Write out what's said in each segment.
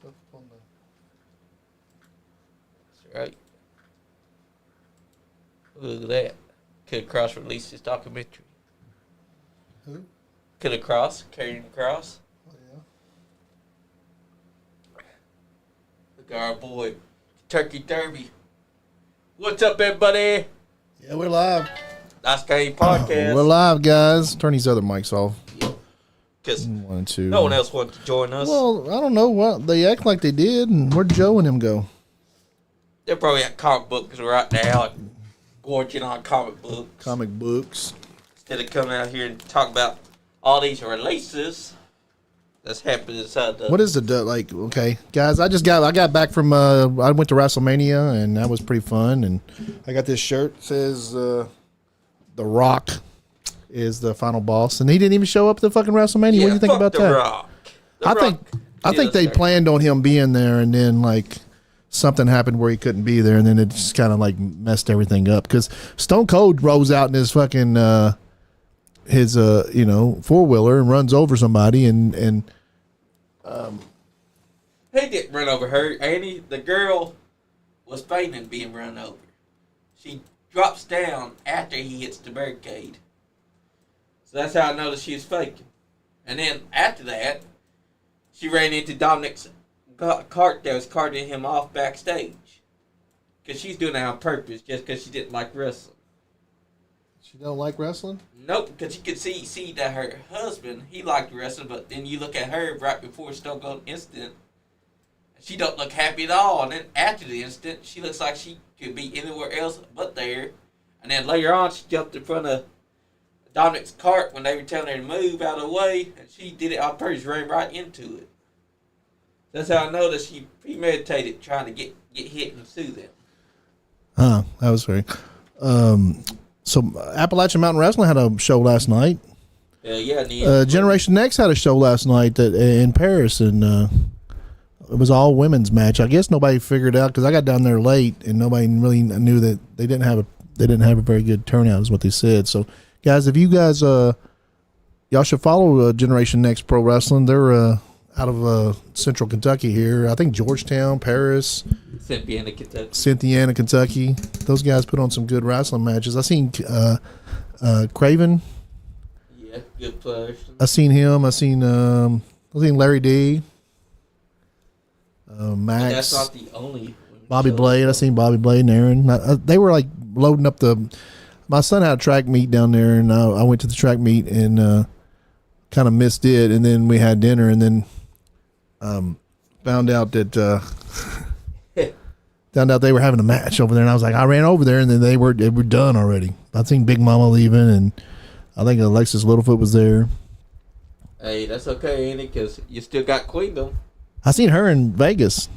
stuff on the. That's right. Look at that. Could Cross release his documentary? Who? Could have Cross, Karrion Cross. Oh yeah. Look at our boy, Turkey Derby. What's up, everybody? Yeah, we're live. Nice Guy Podcast. We're live, guys. Turn these other mics off. Because One, two. no one else wanted to join us. Well, I don't know what they act like they did, and where'd Joe and him go? They're probably at comic books right now, gorging on comic books. Comic books. Instead of coming out here and talk about all these releases that's happening inside the. What is the like? Okay, guys, I got back from I went to WrestleMania, and that was pretty fun. And I got this shirt that says The Rock is the final boss, and he didn't even show up at the fucking WrestleMania. Yeah, what do you think about the that? Rock. I think they planned on him being there, and then like something happened where he couldn't be there, and then it just kind of like messed everything up. Because Stone Cold rolls out in his fucking his four wheeler and runs over somebody, and he didn't run over her. Annie, the girl, was fainting being run over. She drops down after he hits the barricade. So that's how I noticed she was faking. And then after that, she ran into Dominic's cart that was carting him off backstage. Because she's doing that on purpose, just because she didn't like wrestling. she don't like wrestling. Nope, because you could see that her husband, he liked wrestling, but then you look at her right before Stone Cold incident, she don't look happy at all. And then after the incident, she looks like she could be anywhere else but there. And then later on, she jumped in front of Dominic's cart when they were telling her to move out of the way, and she did it on purpose, ran right into it. That's how I know that she premeditated trying to get hit and sue them. That was very. So Appalachian Mountain Wrestling had a show last night. Yeah. Generation Next had a show last night in Paris, and it was all women's match. I guess nobody figured out because I got down there late, and nobody really knew that they didn't have a very good turnout, is what they said. So, guys, if you guys y'all should follow Generation Next Pro Wrestling. They're out of Central Kentucky here. I think Georgetown, Paris, Cynthiana, Kentucky. Those guys put on some good wrestling matches. I seen Craven. Yeah, good players. I seen him. I seen Larry D. Max. But that's not the only. Bobby Blade. I seen Bobby Blade and Aaron. They were like loading up my son had a track meet down there, and I went to the track meet and kind of missed it. And then we had dinner, and then found out that they were having a match over there. And I was like, I ran over there, and then they were done already. I seen Big Mama leaving, and I think Alexis Littlefoot was there. Hey, that's okay, Andy, because you still got Queendom. I seen her in Vegas.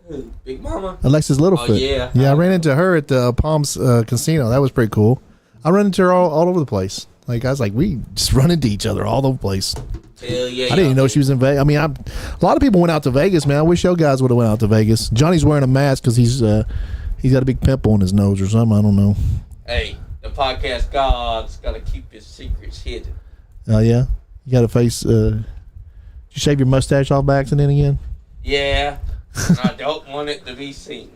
Who? Big Mama? Alexis Littlefoot. Oh, yeah. Yeah, I ran into her at the Palms Casino. That was pretty cool. I run into her all over the place. Like, I was like, we just run into each other all over the place. Hell yeah. I didn't even know she was in Vegas. I mean, a lot of people went out to Vegas, man. I wish you guys would have went out to Vegas. Johnny's wearing a mask because he's got a big pimple on his nose or something. I don't know. Hey, the podcast god's got to keep his secrets hidden. Oh, yeah? You got a face. Did you shave your mustache off by accident again? Yeah. And I don't want it to be seen.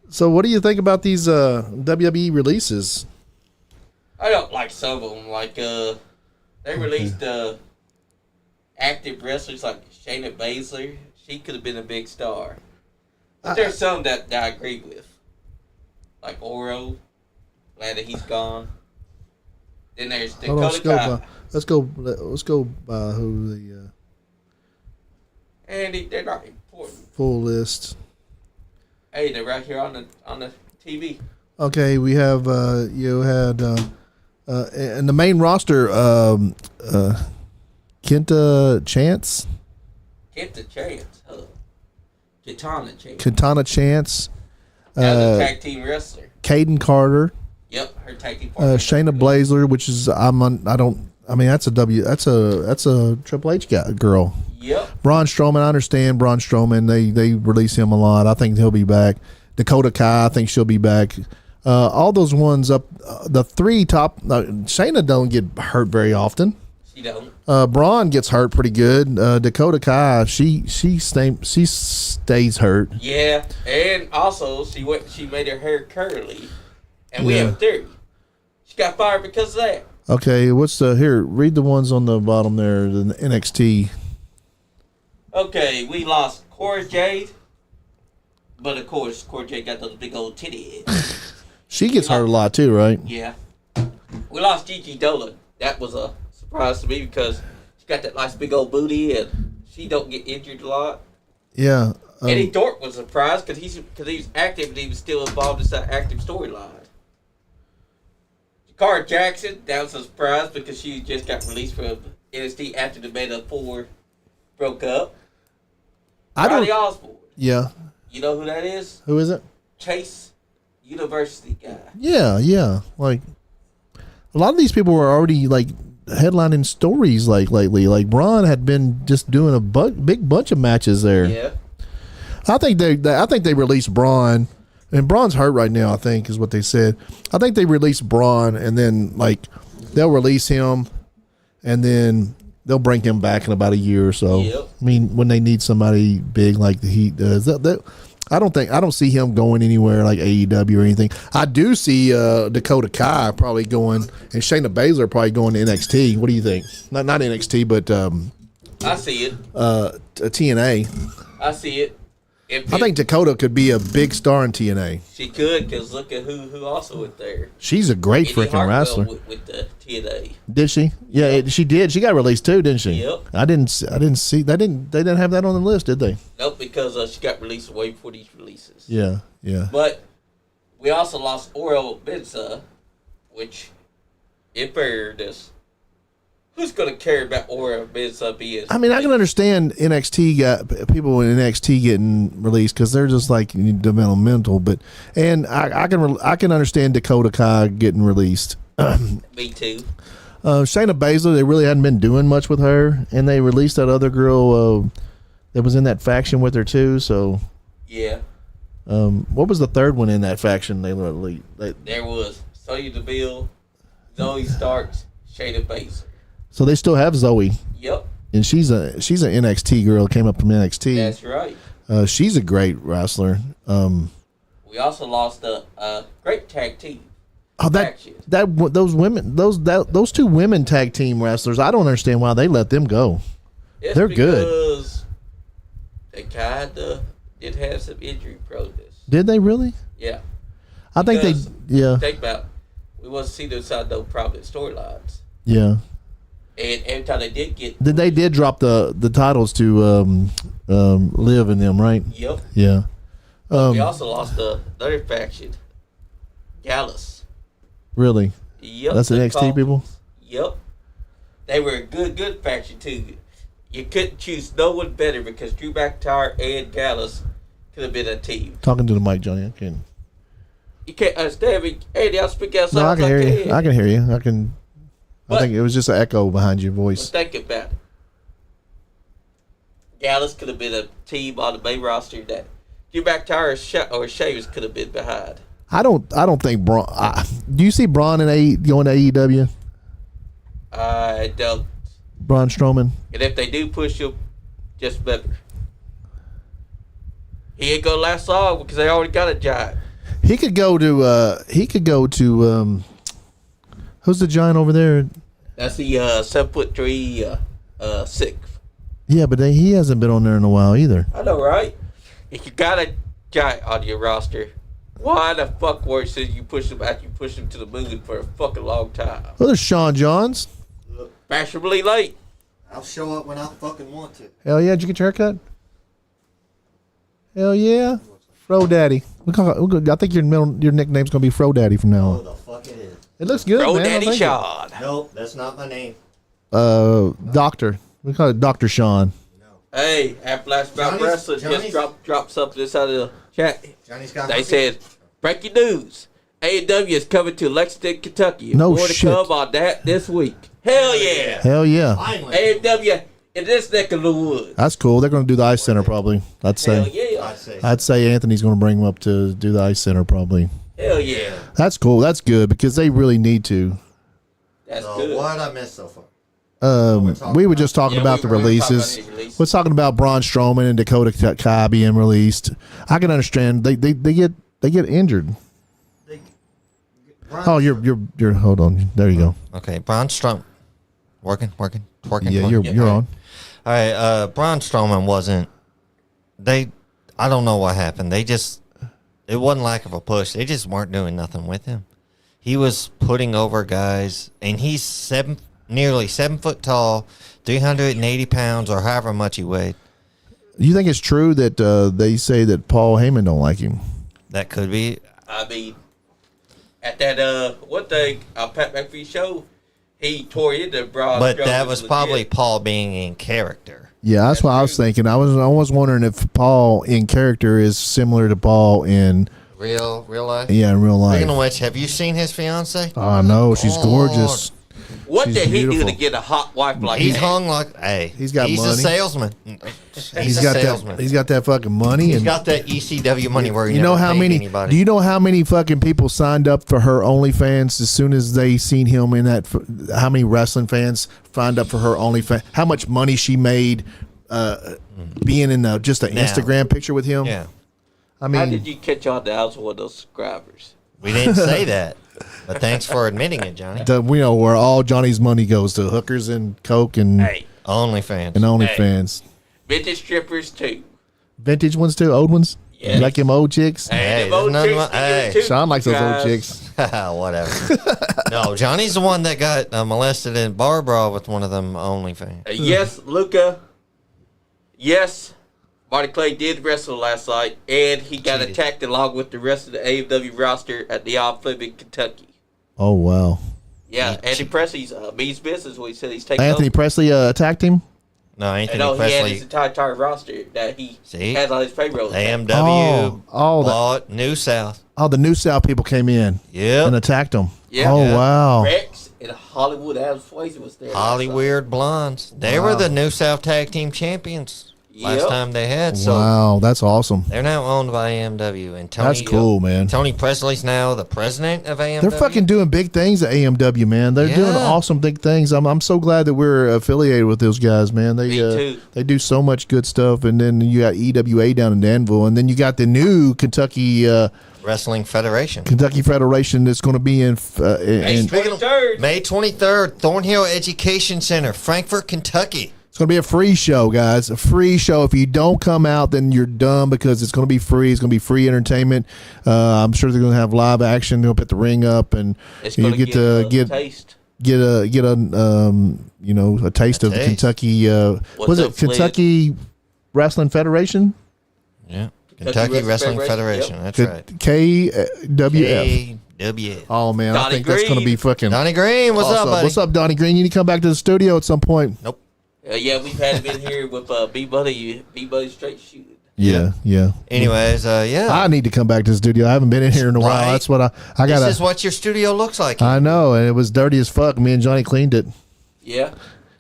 So what do you think about these WWE releases? I don't like some of them. Like, they released active wrestlers like Shayna Baszler. She could have been a big star. But there's some that I agree with. Like Oro. Glad that he's gone. Then there's Dakota Kai. Let's go by who the Andy, they're not important. Full list. Hey, they're right here on the TV. Okay, we have you had in the main roster Kenta Chance. Katana Chance. As a tag team wrestler. Caden Carter. Yep, her tag team partner. Shayna Baszler, which is that's a Triple H girl. Yep. Braun Strowman, I understand Braun Strowman. They release him a lot. I think he'll be back. Dakota Kai, I think she'll be back. All those ones up, the three top. Shayna don't get hurt very often. She don't. Braun gets hurt pretty good. Dakota Kai, she stays hurt. Yeah, and also she made her hair curly, and we have a theory. She got fired because of that. Okay, what's here? Read the ones on the bottom there. The NXT. Okay, we lost Cora Jade, but of course Cora Jade got those big old titties. She gets hurt a lot too, right? Yeah. We lost Gigi Dolan. That was a surprise to me because she got that nice big old booty and she don't get injured a lot. Yeah. Eddie Thorpe was surprised because he was active and he was still involved in that active storyline. Jakara Jackson, that was a surprise because she just got released from NXT after the Meta 4 broke up. Riley Osborne. Yeah. You know who that is? Who is it? Chase University guy. Yeah. Like a lot of these people were already like headlining stories like lately. Like Braun had been just doing a big bunch of matches there. Yeah. I think they released Braun, and Braun's hurt right now. I think is what they said. I think they released Braun, and then like they'll release him, and then they'll bring him back in about a year or so. Yep. I mean, when they need somebody big like the Heat does, I don't see him going anywhere like AEW or anything. I do see Dakota Kai probably going, and Shayna Baszler probably going to NXT. What do you think? Not NXT, but I see it. TNA. I see it. I think Dakota could be a big star in TNA. She could, because look at who also went there. She's a great Indy freaking wrestler. With the TNA. Did she? Yeah, she did. She got released too, didn't she? Yep. I didn't see. They didn't have that on the list, did they? Nope, because she got released way before these releases. Yeah. But we also lost Oro Benza, which, in fairness, who's going to care about Oro Benza being? I mean, I can understand people in NXT getting released because they're just like developmental, and I can understand Dakota Kai getting released. Me too. Shayna Baszler, they really hadn't been doing much with her, and they released that other girl that was in that faction with her too. So yeah. What was the third one in that faction? There was Sonya Deville, Zoe Starks, Shayna Baszler. So they still have Zoe. Yep. And she's an NXT girl, came up from NXT. That's right. She's a great wrestler. We also lost a great tag team. Oh, those two women tag team wrestlers, I don't understand why they let them go. They're good. Because they kind of did have some injury proneness. Did they really? Yeah. I think they. Yeah. Think about it. We want to see those side no prominent storylines. Yeah. And every time they did get, they did drop the titles to Liv and them, right? Yep. Yeah. We also lost another faction, Gallus. Really? Yep. That's the NXT people? Yep. They were a good faction too. You couldn't choose no one better because Drew McIntyre and Gallus could have been a team. Talking to the mic, Johnny. I can. You can't understand me. Andy, I'll speak outside. No, I can hear you. I can hear you. I think it was just an echo behind your voice. Think about it. Gallus could have been a team on the main roster that Drew McIntyre or Sheamus could have been behind. I don't think Braun. Do you see Braun going to AEW? I don't. Braun Strowman. And if they do push him, just remember, he ain't gonna last long because they already got a giant. He could go to. Who's the giant over there? That's the 7'3", 6. Yeah, but he hasn't been on there in a while either. I know, right? If you got a giant on your roster, why the fuck worse is you push him after you push him to the moon for a fucking long time? Well, there's Sean Johns. Fashionably late. I'll show up when I fucking want to. Hell yeah! Did you get your haircut? Hell yeah! Fro Daddy. I think your nickname's gonna be Fro Daddy from now on. Oh, the fuck it is. It looks good, Fro man. Daddy Sean. Nope, that's not my name. Doctor. We call it Dr. Sean. No. Hey, at Flashback Wrestling just dropped something inside of the chat. Johnny's got They said, breaking news. AEW is coming to Lexington, Kentucky. No More shit. to come on that this week. Hell yeah. Hell yeah. Finally. AEW in this neck of the woods. That's cool. They're going to do the Ice Center probably. Hell yeah. I'd say Anthony's going to bring them up to do the Ice Center probably. Hell yeah. That's cool. That's good because they really need to. That's So good. what I missed so far? We were just talking about the we were talking about releases. the releases. We're talking about Braun Strowman and Dakota Kai being released. I can understand they get injured. Oh, you're hold on. There you go. Okay, Braun Strowman. Working. Yeah, you're on. All right, Braun Strowman wasn't. I don't know what happened. It wasn't lack of a push. They just weren't doing nothing with him. He was putting over guys, and he's nearly 7 foot tall, 380 pounds, or however much he weighed. You think it's true that they say that Paul Heyman don't like him? That could be. I mean, at that Pat McAfee show, he tore into Braun. But Strowman that was probably legit. Paul being in character. Yeah, that's what I was thinking. I was wondering if Paul in character is similar to Paul in Real life? in real life. Speaking of which, have you seen his fiance? Oh no, she's gorgeous. What She's did he do beautiful. to get a hot wife like He's that? hung like, hey, He's got he's money. a salesman. He's got salesman. that. He's got that fucking money. He's And got that ECW money where he you know never how paid many? anybody. Do you know how many fucking people signed up for her OnlyFans as soon as they seen him in that? How many wrestling fans signed up for her OnlyFans? How much money she made being in just an Now. Instagram picture with him? Yeah, How I mean, did you catch on that I was one of those subscribers? we didn't say that, but thanks for admitting it, Johnny. we know where all Johnny's money goes to hookers and coke and Hey, OnlyFans. OnlyFans. vintage strippers too. Vintage ones too, old ones. Yeah. You like them old chicks. Hey, them there's old nothing chicks wrong- they hey, do too, Sean likes those old guys. chicks. Whatever. No, Johnny's the one that got molested in Barbara with one of them OnlyFans. Yes, Luca. Yes, Marty Clay did wrestle last night, and he got Cheated. attacked along with the rest of the AEW roster at the Off-Limb in Kentucky. Oh wow. Yeah, Andy Presley's means business. What he said he's taking Anthony over. Presley attacked him. No, Anthony No, he had his Presley, entire roster that he See? has on his payroll. AMW, Oh, bought New South. Oh, the New South people came in Yep. and attacked him. Yeah. Oh Yeah. wow. Rex and Hollywood Adams Swayze was there. Hollywood Blondes. They Wow. were the New South Tag Team Champions last Yep. time they had. So Wow, that's awesome. they're now owned by AMW. And Tony, That's cool, man. Tony Presley's now the president of AMW. They're fucking doing big things at AMW, man. They're doing Yeah. awesome big things. I'm so glad that we're affiliated with those guys, man. Me too. They do so much good stuff. And then you got EWA down in Danville, and then you got the new Kentucky Wrestling Federation. Federation that's going to be in. May in 23rd. May 23rd, Thornhill Education Center, Frankfort, Kentucky. It's going to be a free show, guys. A free show. If you don't come out, then you're dumb because it's going to be free. It's going to be free entertainment. I'm sure they're going to have live action. They'll put the ring up, and It's you going to get to get taste. a a taste of the taste. Kentucky. What's Was up, it Kentucky Wrestling Federation? Yeah. Kentucky Wrestling Federation. That's right. KWF. KWF. Oh man, I Donnie think that's going to Green. be fucking. Donnie Green, what's up, buddy? What's up, Donnie Green? You need to come back to the studio at some point. Nope. Yeah, we've had him in here with B Buddy straight shooting. Yeah. Anyways, yeah. I need to come back to the studio. I haven't been in here in a while. Right. That's what I This got. is what your studio looks like. I know, and it was dirty as fuck. Me and Johnny cleaned it. Yeah.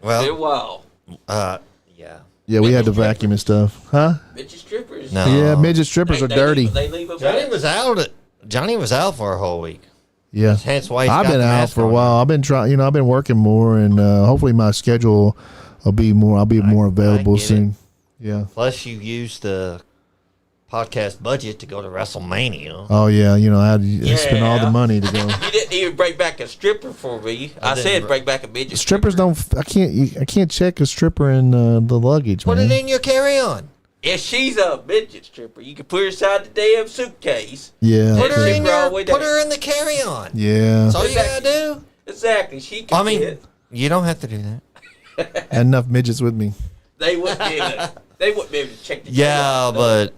Been a Well, while. yeah. Yeah, we had to vacuum and stuff, huh? Midget strippers. No. Yeah, midget strippers They- are they dirty. Leave, they leave a Johnny mess. was out. Johnny was out for a whole week. Yeah, Hence why he's I've got been the out mask for a on. while. I've been trying. I've been working more, and hopefully my schedule will be more. I'll be more available get it. soon. Yeah. Plus, you used the podcast budget to go to WrestleMania. Oh yeah. I had to spend all the Yeah. money to go. You didn't even bring back a stripper for me. I didn't said br- bring back a midget. Strippers stripper. don't. I can't check a stripper in the luggage, Put man. it in your carry-on. If she's a midget stripper, you can put her inside the damn suitcase. Yeah. Put her okay. in Zipper all your. the way Put down. her in the carry-on. Yeah. That's all you gotta do. Exactly. She can I mean, fit. you don't have to do that. Had enough midgets with me. They wouldn't be able to, they wouldn't be able to check the Yeah, out. but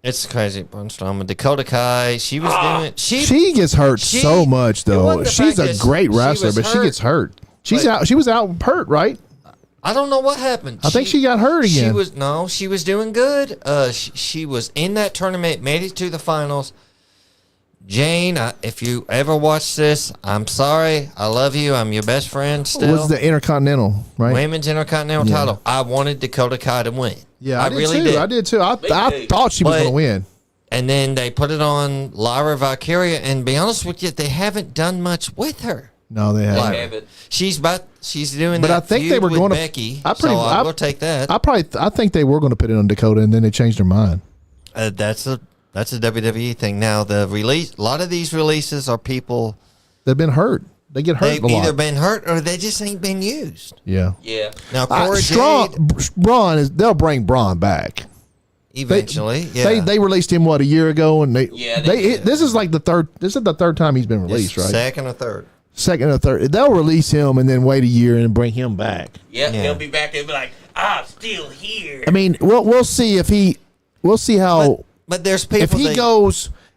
it's crazy. Braun Strowman, Dakota Kai, she was doing. She gets hurt she- so much it though. wasn't the She's fact a that great she wrestler, was but she hurt. gets hurt. She's But- out. She was out hurt, right? I don't know what happened. I think she got hurt She again. she was doing good. She was in that tournament, made it to the finals. Jane, if you ever watch this, I'm sorry. I love you. I'm your best friend still. Was the Intercontinental, right? Women's Intercontinental Yeah. title. I wanted Dakota Kai to win. Yeah, I did really too. did. I did too. I too. thought she was But- going to win. And then they put it on Lyra Valkyria, and to be honest with you, they haven't done much with her. No, they They haven't. haven't. She's doing But that I think feud they were with going to. Becky. I will take that. I think they were going to put it on Dakota, and then they changed their mind. That's a WWE thing. Now a lot of these releases are people They've been hurt. They get hurt they've a lot. either been hurt or they just ain't been used. Yeah. Yeah. Now Cora Jade Braun is. They'll bring Braun back. eventually. Yeah, They released him a year ago, and they did. this is like the third. This is the third time he's been released, right? Second or third. Second or third. They'll release him and then wait a year and bring him back. Yeah, Yeah. he'll be back and be like, I'm still here. I mean, we'll see if he. We'll see how But there's people.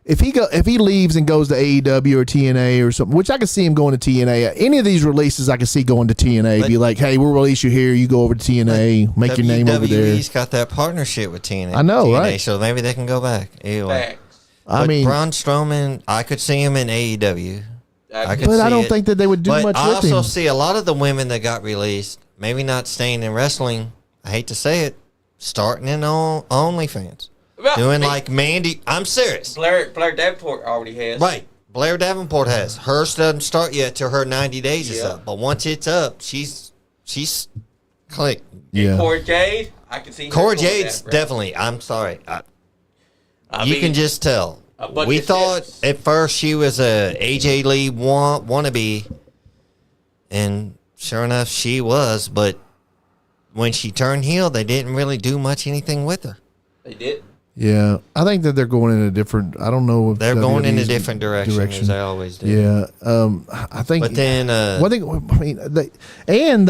if he leaves and goes to AEW or TNA or something, which I can see him going to TNA. Any of these releases, I can see going to TNA. Be like, hey, we'll release you here. You go over to TNA, make your name over there. WWE's got that partnership with TNA. I know, TNA, right? So maybe they can go back. Anyway, Facts. I mean, Braun Strowman, I could see him in AEW. I could but I see don't it. think that they would do But much I with also him. see a lot of the women that got released, maybe not staying in wrestling. I hate to say it, starting in OnlyFans. Well, Doing like Mandy. I'm serious. Blair Davenport already has. Right. Blair Davenport has. Hers doesn't start yet till her 90 days is Yeah. up. But once it's up, she's click. Yeah. Cora Jade, I can see her Cora going Jade's that route. definitely. I'm sorry. I You mean, can just tell. a bunch We of thought ships. at first she was a AJ Lee wannabe, and sure enough, she was. But when she turned heel, they didn't really do anything with her. They did. Yeah, I think that they're going in a different. I don't know if They're going in a WWE's different direction, as they always do. Yeah, I think. But then, one thing, I mean,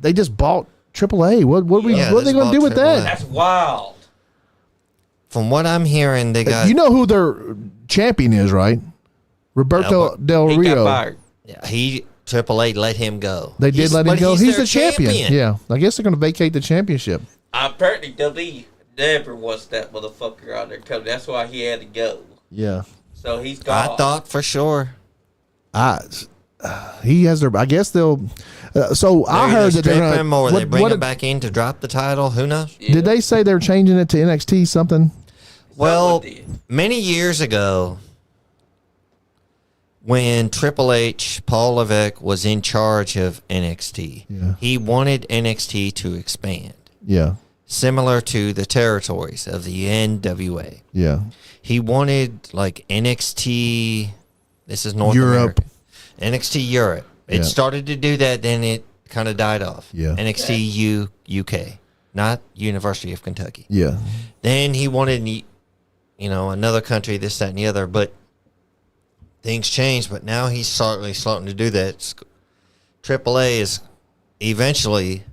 they just bought AAA. What are Yeah, they they going to do bought with AAA. that? That's wild. from what I'm hearing, they got You know who their champion is, right? Roberto Del He Rio. got fired. AAA let him go. They did let him but go. He's their the champion. Yeah, I guess they're going to vacate the championship. Apparently, WWE never wants that motherfucker out there coming. That's why he had to go. Yeah, So he's gone. I thought for sure. he has their. I guess they'll. So I They're heard either that they're strip going him or they bring him did, back in to drop the title. Who knows? Yeah. did they say they're changing it to NXT something? Well, Someone did. many years ago, when Triple H, Paul Levesque, was in charge of NXT, Yeah. he wanted NXT to expand, Yeah, similar to the territories of the NWA. yeah, He wanted like NXT. This is North Europe. America. NXT Europe. It Yeah. started to do that, then it kind of died off. Yeah. NXT UK, not University of Kentucky. yeah. Then he wanted, another country, this, that, and the other. But things changed. But now he's starting to do that. AAA is eventually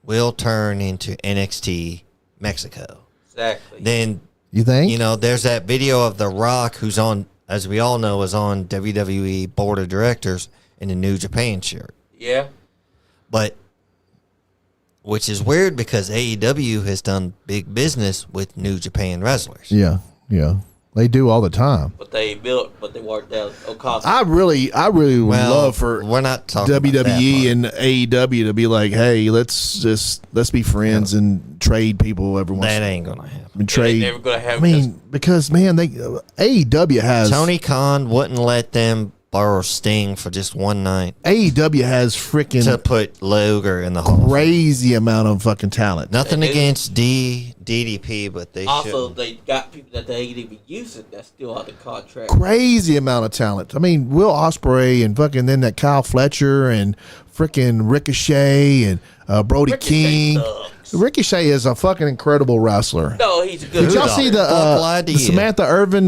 will turn into NXT Mexico. Exactly. Then You think? there's that video of The Rock, who's on, as we all know, is on WWE board of directors in the New Japan shirt. Yeah. But, which is weird because AEW has done big business with New Japan wrestlers. Yeah, yeah. They do all the time. But they worked out Okada. I really would Well, love for we're not talking about WWE that and AEW to be like, hey, let's be friends and trade people every once. That ain't gonna happen. And trade. never gonna have I mean, because man, AEW has Tony Khan wouldn't let them borrow Sting for just one night AEW has to freaking put Luger in the hall. crazy amount of fucking talent. Nothing They do. against DDP, but they also, should. they got people that they ain't even using that's still on the contract. Crazy amount of talent. I mean, Will Ospreay and fucking then that Kyle Fletcher and freaking Ricochet and Brody Ricochet King. sucks. Ricochet is a fucking incredible wrestler. No, he's a good Did y'all Who see the fuck lied to the you? Samantha Irvin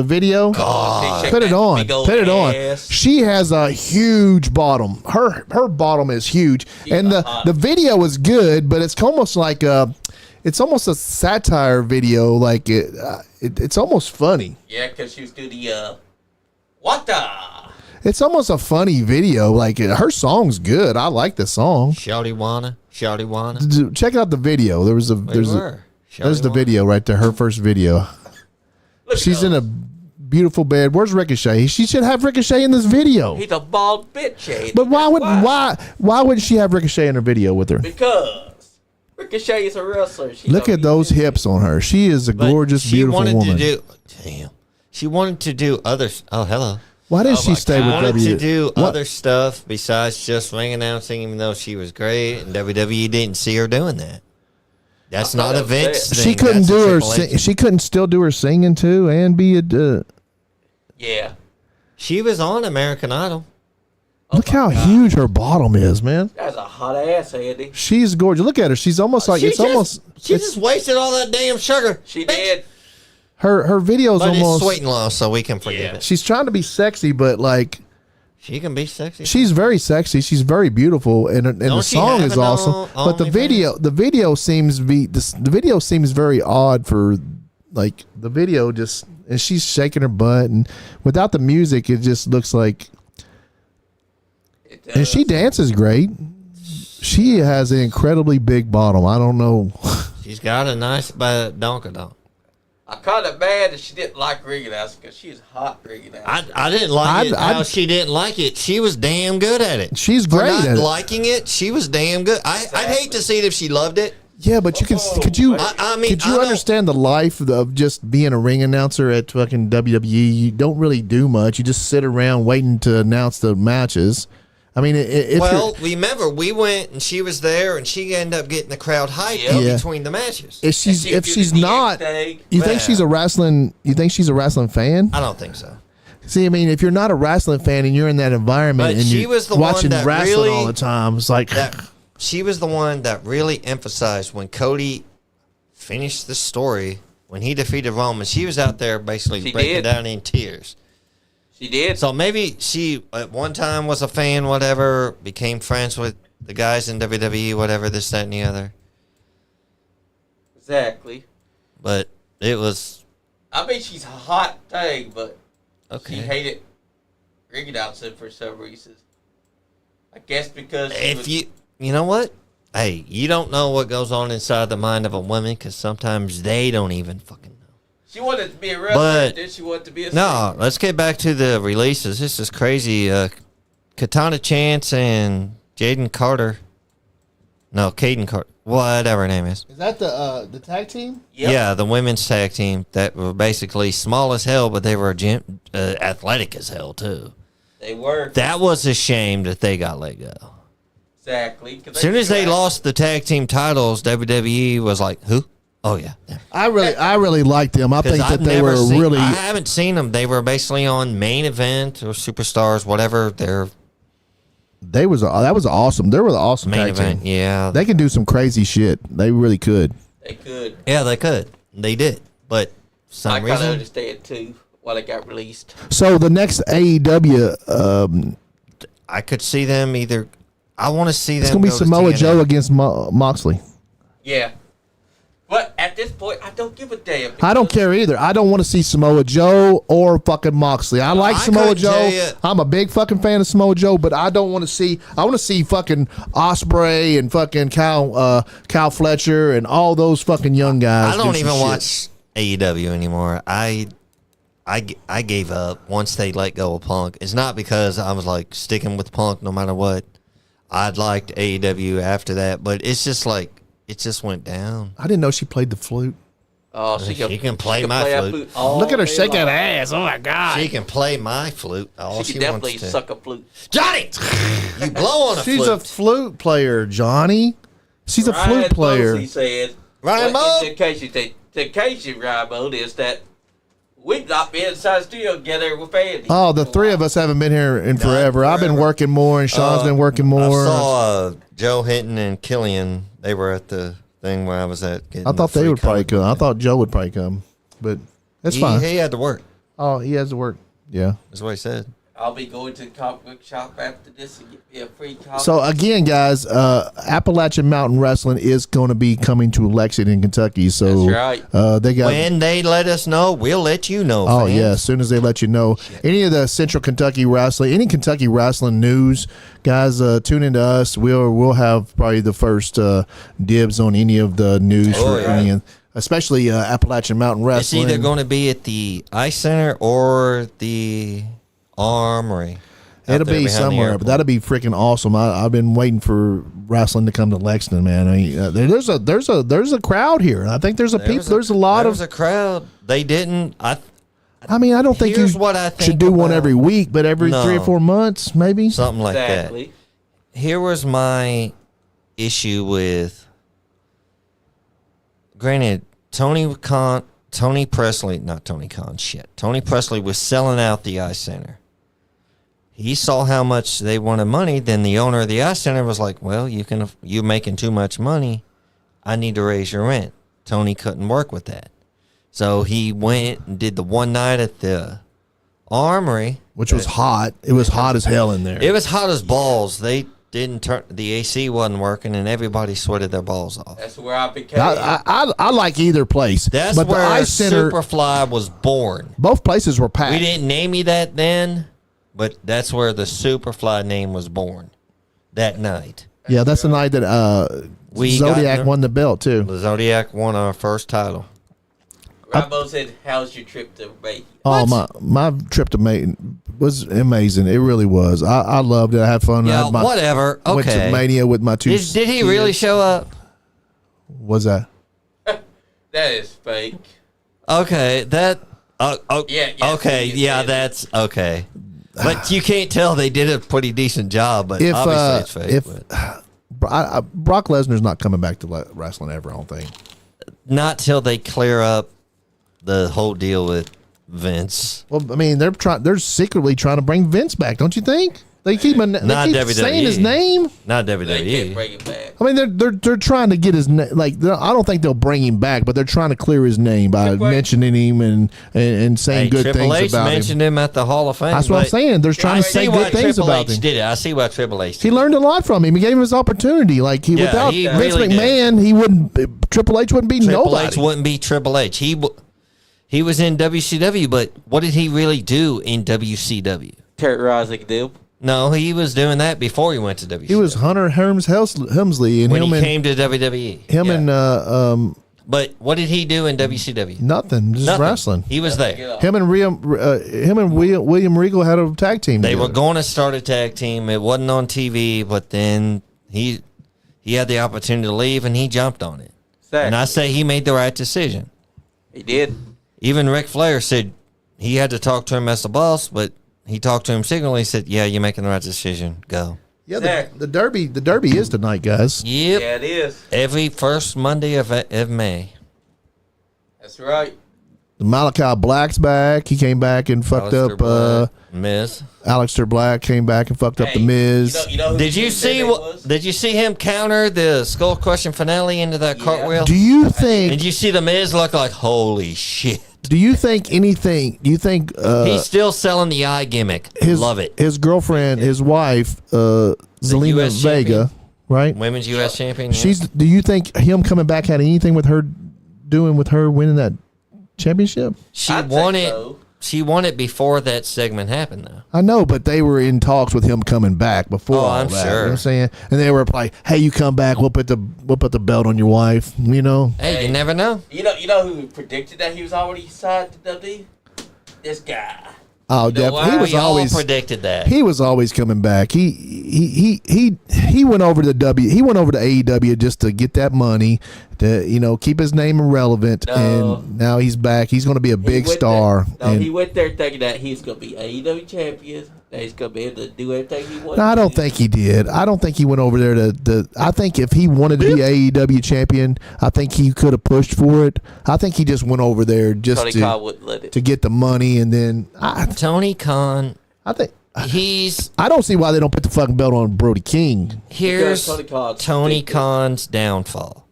video? God. Put it on. Put it on. She has a huge bottom. Her bottom is huge, and the video is good, but it's almost like it's almost a satire video. Like it's almost funny. Yeah, because she was doing the what the? It's almost a funny video. Like her song's good. I like the song. Shouty Wanna. Check out the video. There's the video right there. Her first video. Look She's at in a beautiful bed. Where's Ricochet? She should have Ricochet in this video. He's a bald bitch. Ain't But he? why That's why wouldn't she have Ricochet in her video with her? Because Ricochet is a wrestler. She Look don't at those need to- hips on her. She is a But gorgeous, she beautiful wanted woman. She wanted to do other. Oh, hello. Why didn't Oh she my stay God. with wanted W? to do What? other stuff besides just ring announcing, even though she was great, and WWE didn't see her doing that. That's I not a thought that was Vince it. thing. She couldn't That's a do her. Triple H thing. She couldn't still do her singing too, and be a. Yeah. She was on American Idol. Look how huge her bottom is, man. That's a hot ass, Andy. She's gorgeous. Look at her. She's almost like She it's just- almost. She It's, just wasted all that damn sugar. She Bitch. did. her videos But almost. it's sweet and lost, so we can forgive Yeah. it. She's trying to be sexy, but like She can be sexy. she's very sexy. She's very beautiful, and the Don't she song have is an awesome. But the OnlyFans? video seems the video seems very odd for like the video just, and she's shaking her butt, and without the music, it just looks like. It And she dances great. She has an incredibly big bottom. I don't know. She's got a nice donka. I kind of mad that she didn't like ringing us because she is hot ringing us. I didn't like it. I'd- How she didn't like it. She was damn good at it. She's For great not at it. liking it, she was damn good. I'd hate to see it if she loved it. Yeah, but you can. Oh, Could you? I mean, could I you don't- understand the life of just being a ring announcer at fucking WWE? You don't really do much. You just sit around waiting to announce the matches. I mean, if Well, remember, we went and she was there, and she ended up getting the crowd hyped Yeah. Yeah. between the matches. if she's She if did she's the not, thing. you think Well. she's a wrestling? You think she's a wrestling fan? I don't think so. See, I mean, if you're not a wrestling fan and you're in that environment But and she you're was the one watching that wrestling really- all the time, it's like She was the one that really emphasized when Cody finished the story, when he defeated Roman, she was out there basically She breaking did. down in tears. She did. So maybe she at one time was a fan, whatever, became friends with the guys in WWE, whatever, this, that, and the other. Exactly. But it was I mean, she's a hot thing, but okay. she hated ringing announcing for some reason. I guess because she If was, you know what? Hey, you don't know what goes on inside the mind of a woman because sometimes they don't even fucking know. she wanted to be a wrestler, But- then she wanted to be a No, let's get back to the releases. This is crazy. Katana Chance and Caden Carter, whatever her name is. is that the tag team? Yep. Yeah, the women's tag team that were basically small as hell, but they were athletic as hell too. They were. That was a shame that they got let go. Exactly. As soon as they lost the tag team titles, WWE was like, "Who? Oh yeah." I really liked them. I 'Cause think that I've they never were seen- really. I haven't seen them. They were basically on Main Event or Superstars, whatever their That was awesome. They were the awesome main tag team. event. Yeah, They can do some crazy shit. They really could. They could. yeah, they could. They did, but for I some kind of reason, understand too why they got released. So the next AEW, I could see them either. I want to see them. it's gonna be go to Samoa TNA. Joe against Moxley. Yeah. But at this point, I don't give a damn. I don't because care either. I don't want to see Samoa Joe or fucking Moxley. I like I Samoa couldn't tell Joe. you- I'm a big fucking fan of Samoa Joe, but I don't want to see. I want to see fucking Ospreay and fucking Cal Fletcher and all those fucking young guys. I don't do some even shit. watch AEW anymore. I gave up once they let go of Punk. It's not because I was like sticking with Punk no matter what. I'd liked AEW after that, but it's just like it just went down. I didn't know she played the flute. Oh, She can play my that flute. all Look at her day shake that long. ass. Oh my god. She can play my flute. All She she, can definitely wants to. suck a flute. Johnny, you blow on a She's flute. a flute player, Johnny. She's a Ryan flute player. Mosley said, Ryan well, Mo? in case you Ryan Mo, is that we've not been inside the studio together with Andy. Oh, the three of us haven't been here in forever. I've been forever. working more, and Sean's been working more. I saw Joe Hinton and Killian. They were at the thing where I was at. Getting I thought the they free would probably comic come. book I thought Joe would probably come, but that's thing. fine. He had to work. Oh, he has to work. Yeah. That's what he said. I'll be going to the comic book shop after this and get me a free comic. So again, guys, Appalachian Mountain Wrestling is going to be coming to Lexington, Kentucky. So That's right. they got. When they let us know, we'll let you know. Oh fans. yeah, as soon as they let you know, any of the Central Kentucky wrestling, any Kentucky wrestling news, guys, tune into us. We'll have probably the first dibs on any of the news Oh, for yeah. any, especially Appalachian Mountain It's Wrestling. either going to be at the Ice Center or the Armory. out It'll there be behind the somewhere, but airport. that'll be freaking awesome. I've been waiting for wrestling to come to Lexington, man. I mean, there's a crowd here. I think there's a lot There of. was a crowd. They didn't. I mean, I don't think Here's you what I think should do one about- every week, but every No. 3 or 4 months, maybe. Something like Exactly. that. Here was my issue with. Granted, Tony Presley was selling out the Ice Center. He saw how much they wanted money. Then the owner of the Ice Center was like, "Well, you're making too much money. I need to raise your rent." Tony couldn't work with that, so he went and did the one night at the Armory, Which was hot. It was hot as hell in there. It was hot as balls. They didn't turn, the AC wasn't working, and everybody sweated their balls off. That's where I became. I like either place. That's but where the Ice Center, Superfly was born. both places were packed. We didn't name you that then, but that's where the Superfly name was born that night. Yeah, that's the night that We Zodiac got- won the belt too. The Zodiac won our first title. Rambo said, "How's your trip to Vegas?" Oh, my trip to Mania was amazing. It really was. I loved it. I had fun. I Yeah, had my- whatever. Went to Okay. Mania with my 2 Did he really kids. show up? Was that? That is fake. Okay, that. Yeah, Okay, you yeah, said it. that's okay. But you can't tell they did a pretty decent job. But If obviously it's fake. but Brock Lesnar's not coming back to wrestling ever, I don't think. not till they clear up the whole deal with Vince. Well, I mean, they're secretly trying to bring Vince back, don't you think? They keep Not saying WWE. his name. Not They can't WWE. bring it back. I mean, they're trying to get his name. Like, I don't think they'll bring him back, but they're trying to clear his name by Triple H. mentioning him and saying Hey, good Triple things H about him. mentioned him at the Hall of Fame. That's what I'm but saying. They're trying I to say see why good things Triple about H him. did it. I see why Triple H did He learned a lot from him. He gave him his opportunity. Like Yeah, without he Vince really did. McMahon, he wouldn't. Triple H wouldn't be Triple nobody. H wouldn't be Triple H. He was in WCW, but what did he really do in WCW? Terrorizing them. No, he was doing that before he went to WCW. He was Hunter Helmsley, and when him he and came to WWE. him Yeah. and But what did he do in WCW? nothing, just Nothing. wrestling. He was there. Him and William Regal had a tag team. They were together. going to start a tag team. It wasn't on TV, but then he had the opportunity to leave, and he jumped on it. Exactly. And I say he made the right decision. He did. Even Ric Flair said he had to talk to him as the boss, but he talked to him signally. He said, "Yeah, you're making the right decision. Go." Yeah, Zach. the Derby is tonight, guys. Yep. Yeah, it is. Every first Monday of May. That's right. Malachi Black's back. He came back and fucked Aleister up. Black, Miz. Aleister Black came back and fucked up the Hey, Miz. You know who Did you said see that what? was? Did you see him counter the Skull Crushing finale into that Yeah. cartwheel? Do you And think? you see the Miz look like holy shit? Do you think anything? Do you think He's still selling the eye gimmick. his Love it. His girlfriend, his wife, Zelina US Vega, champion? right? Women's U.S. champion. yeah. She's. Do you think him coming back had anything with her doing with her winning that championship? She I'd won think it. so. She won it before that segment happened, though. I know, but they were in talks with him coming back before. Oh, all I'm that, You know sure. what I'm saying, and they were like, "Hey, you come back. We'll put the belt on your wife." You know. Hey, Hey. you never know. You know who predicted that he was already signed to WWE? This guy. Oh, You know definitely. He why? was We all always. predicted that. He was always coming back. He went over to He went over to AEW just to get that money, to keep his name relevant, No. and now he's back. He's going to be a He big went star. There, no, and he went there thinking that he's going to be AEW champion. That he's going to be able to do everything he wants. No, I to don't do. think he did. I don't think he went over there to. I think if he wanted to be AEW champion, I think he could have pushed for it. I think he just went over there just Tony Khan wouldn't let it. to get the money, and then Tony Khan. I think. He's I don't see why they don't put the fucking belt on Brody King. here's Tony Khan's Tony stupid. Khan's downfall.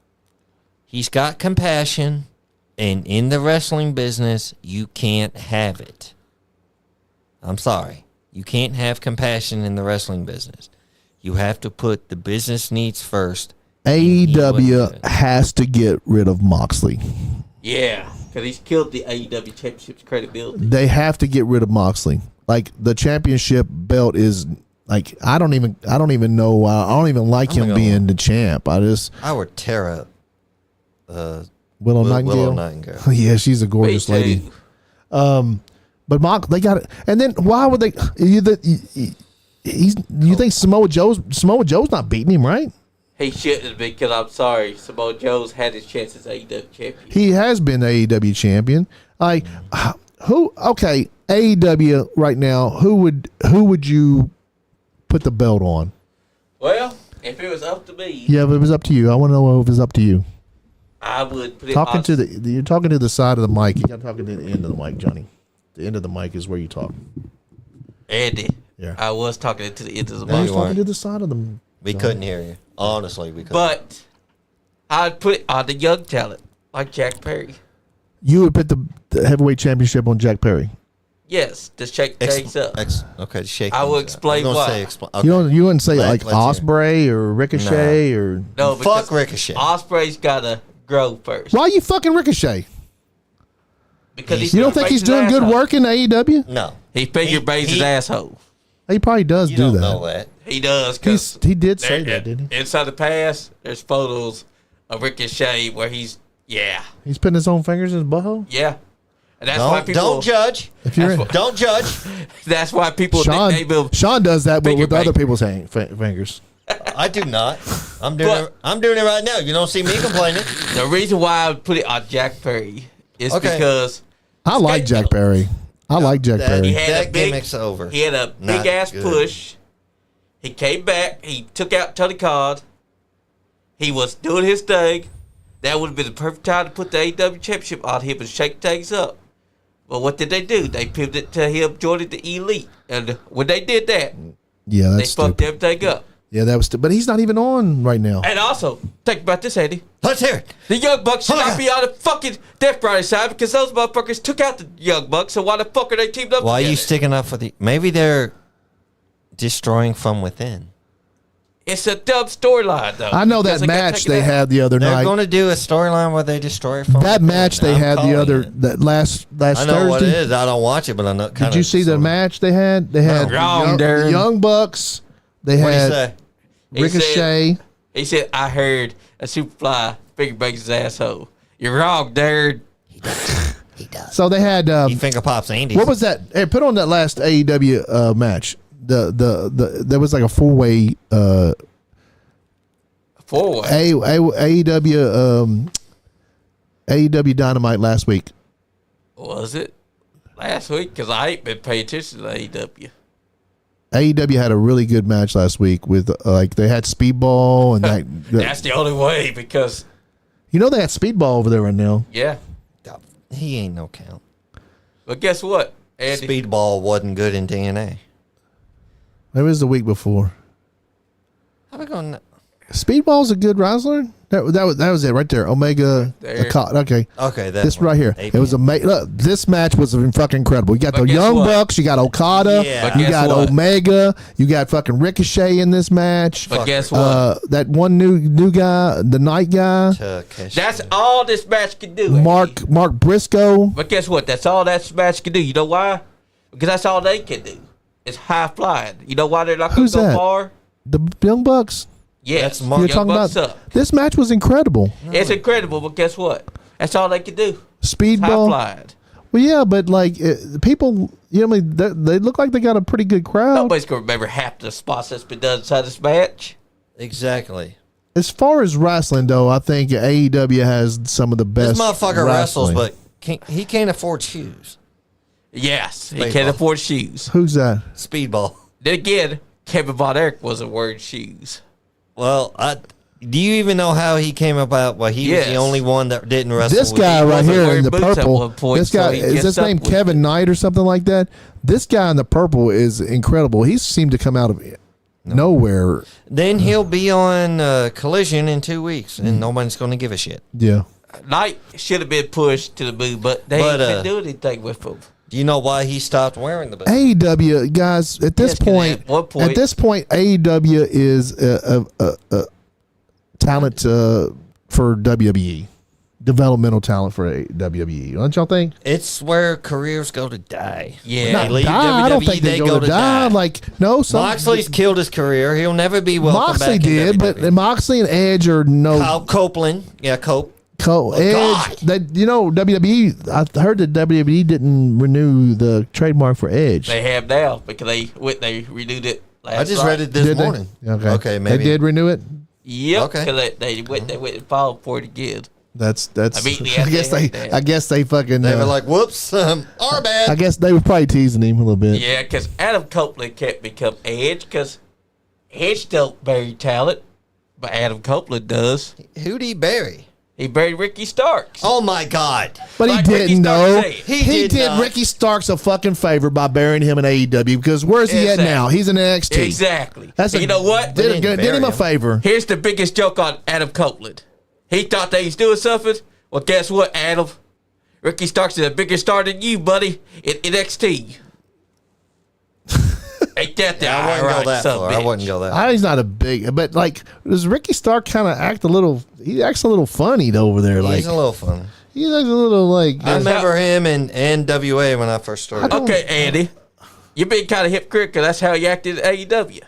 He's got compassion, and in the wrestling business, you can't have it. I'm sorry. You can't have compassion in the wrestling business. You have to put the business needs first. AEW has to get rid of Moxley. Yeah, because he's killed the AEW championship's credibility. They have to get rid of Moxley. Like the championship belt is like I don't even know. I don't even like him gonna- being the champ. I just I would tear up Willow Nightingale. Willow Nightingale. Yeah, she's a gorgeous Me lady. too. But Mox, they got it. And then why would they? You think Samoa Joe's not beating him, right? He shouldn't have been, because I'm sorry. Samoa Joe's had his chance as AEW champion. He has been AEW champion. Like, Who? Okay, AEW right now. Who would you put the belt on? Well, if it was up to me, Yeah, but it was up to you. I want to know if it's up to you. I would put it Talking on. to you're talking to the side of the mic. You're not talking to the end of the mic, Johnny. The end of the mic is where you talk. Andy. Yeah. I was talking to the end of the I was mic. you talking weren't. to the side of them. We couldn't hear you. Honestly, we couldn't. But I'd put it on the young talent, like Jack Perry. You would put the heavyweight championship on Jack Perry. Yes, to shake things up. Okay, shake. I will things up. explain I'm gonna why. say okay. You wouldn't say like Let's hear. Osprey or Ricochet or No, because Fuck Ricochet. Osprey's gotta grow first. why you fucking Ricochet? Because You don't think he's doing good work in AEW? No, He finger bangs his asshole. He probably does you do don't that. know that. He does. Cause He did say that, didn't he? Inside the past, there's photos of Ricochet where he's He's putting his own fingers in his butthole. yeah. And that's why people Don't judge. If you're Don't judge. That's why people Sean, nickname him. Sean does that, but Finger with bang. other people's fingers. I do not. I'm doing it. I'm doing it right now. You don't see me complaining. The reason why I would put it on Jack Perry is Okay. because I like Jack Perry. I like Jack That- Perry. he had That a big, gimmick's over. He had a Not big ass good. push. He came back. He took out Tony Khan. He was doing his thing. That would have been the perfect time to put the AEW Championship on him and shake things up. But what did they do? They pivoted to him joining the Elite. And when they did that, Yeah, they that's fucked stupid. everything up. Yeah, that was. But he's not even on right now. And also, think about this, Andy. Let's hear it. The Young Bucks should Oh, not God. be on the fucking Death Rider side because those motherfuckers took out the Young Bucks. So why the fuck are they teamed up Why are you together? sticking up for the? Maybe they're destroying from within. It's a dumb storyline, though. I know because that they got match taken they out. had the other They're night. going to do a storyline where they destroy from That within. match they I'm had the calling other it. that last I know what it Thursday. is. I don't watch it, but I know. Did you see the match they had? They had Wrong, the Darren. Young Bucks. They What do you had say? He Ricochet. He said, I heard a Superfly finger bangs his asshole. You're wrong, nerd. He does. So they had He finger pops Andy. what was that? Hey, put on that last AEW match. The there was like a 4-way Forward. AEW AEW Dynamite last week. Was it last week? Because I ain't been paying attention to AEW. AEW had a really good match last week with like they had Speedball and That's the only way because, you know they had Speedball over there right now. yeah. He ain't no count. But guess what, Andy? Speedball wasn't good in TNA. Maybe it was the week before. How we going? Speedball's a good wrestler. That was it right there. Omega. There. Okay. Okay, that's This right here. It was look, this match was fucking incredible. You got But the guess Young what? Bucks, you got Okada, Yeah. But you guess got what? Omega, you got fucking Ricochet in this match. But guess what? That one new guy, the night guy, That's all this match can do. Andy. Mark Briscoe. But guess what? That's all that match can do. You know why? Because that's all they can do. It's high flying. You know why they're not going Who's to go that? far? The Young Bucks. Yes. That's Mark- You're Young talking Bucks about suck. this match was incredible. It's incredible, but guess what? That's all they can do. It's high Speedball. flying. Well, yeah, but like people, you know, I mean, they look like they got a pretty good crowd. Nobody's going to remember half the spots that's been done inside this match. Exactly. As far as wrestling, though, I think AEW has some of the best. This motherfucker wrestles, wrestling. but he can't afford shoes. Yes, he Speedball. can't afford shoes. Who's that? Speedball. Then again, Kevin Von Erich wasn't wearing shoes. Well, do you even know how he came about? Well, he was the Yes. only one that didn't wrestle. This with guy you. right wasn't here in wearing the boots at purple. one point, This guy so he is gets his up name with Kevin it. Knight or something like that. This guy in the purple is incredible. He seemed to come out of nowhere. Then he'll be on Collision in 2 weeks, and nobody's going to give a shit. Yeah. Knight should have been pushed to the moon, but they But, ain't do anything with him. Do you know why he stopped wearing the belt? AEW guys at this Yes, 'cause point, at one point- at this point, AEW is a talent for WWE, developmental talent for WWE. Don't y'all think? It's where careers go to die. Yeah. Not They leave die. I don't WWE, think they go to die. Like no, some Moxley's killed his career. He'll never be welcome Moxley back in did, but WWE. Moxley and Edge are no. Kyle Copeland. Yeah, Cope. Edge, God. that you know WWE. I heard that WWE didn't renew the trademark for Edge. They have now because they renewed it last I just night. read it this Did morning. they? Okay. Okay, maybe. They did renew it. Yep. Okay. Because they went and filed for it again. That's. Immediately I guess they fucking. They were like, "Whoops, our bad." I guess they were probably teasing him a little bit. Yeah, because Adam Copeland can't become Edge because Edge don't bury talent, but Adam Copeland does. Who'd he bury? He buried Ricky Starks. Oh my God! But Like he Ricky didn't Starks know. said. He did not. Ricky Starks a fucking favor by burying him in AEW because where's he Exactly. at now? He's in NXT. Exactly. That's You know what? Did, They didn't did him bury a him. favor. Here's the biggest joke on Adam Copeland. He thought they was doing something. Well, guess what, Adam? Ricky Starks is a bigger star than you, buddy, in NXT. Ain't that the I wouldn't ironic go that son of a far. I bitch? wouldn't go that far. He's not a big, but like, does Ricky Stark kind of act a little? He acts a little funny over there. Like He's a little fun. he acts a little like. I remember him in NWA when I first started. Okay, Andy. You're being kind of hypocritical because that's how he acted at AEW.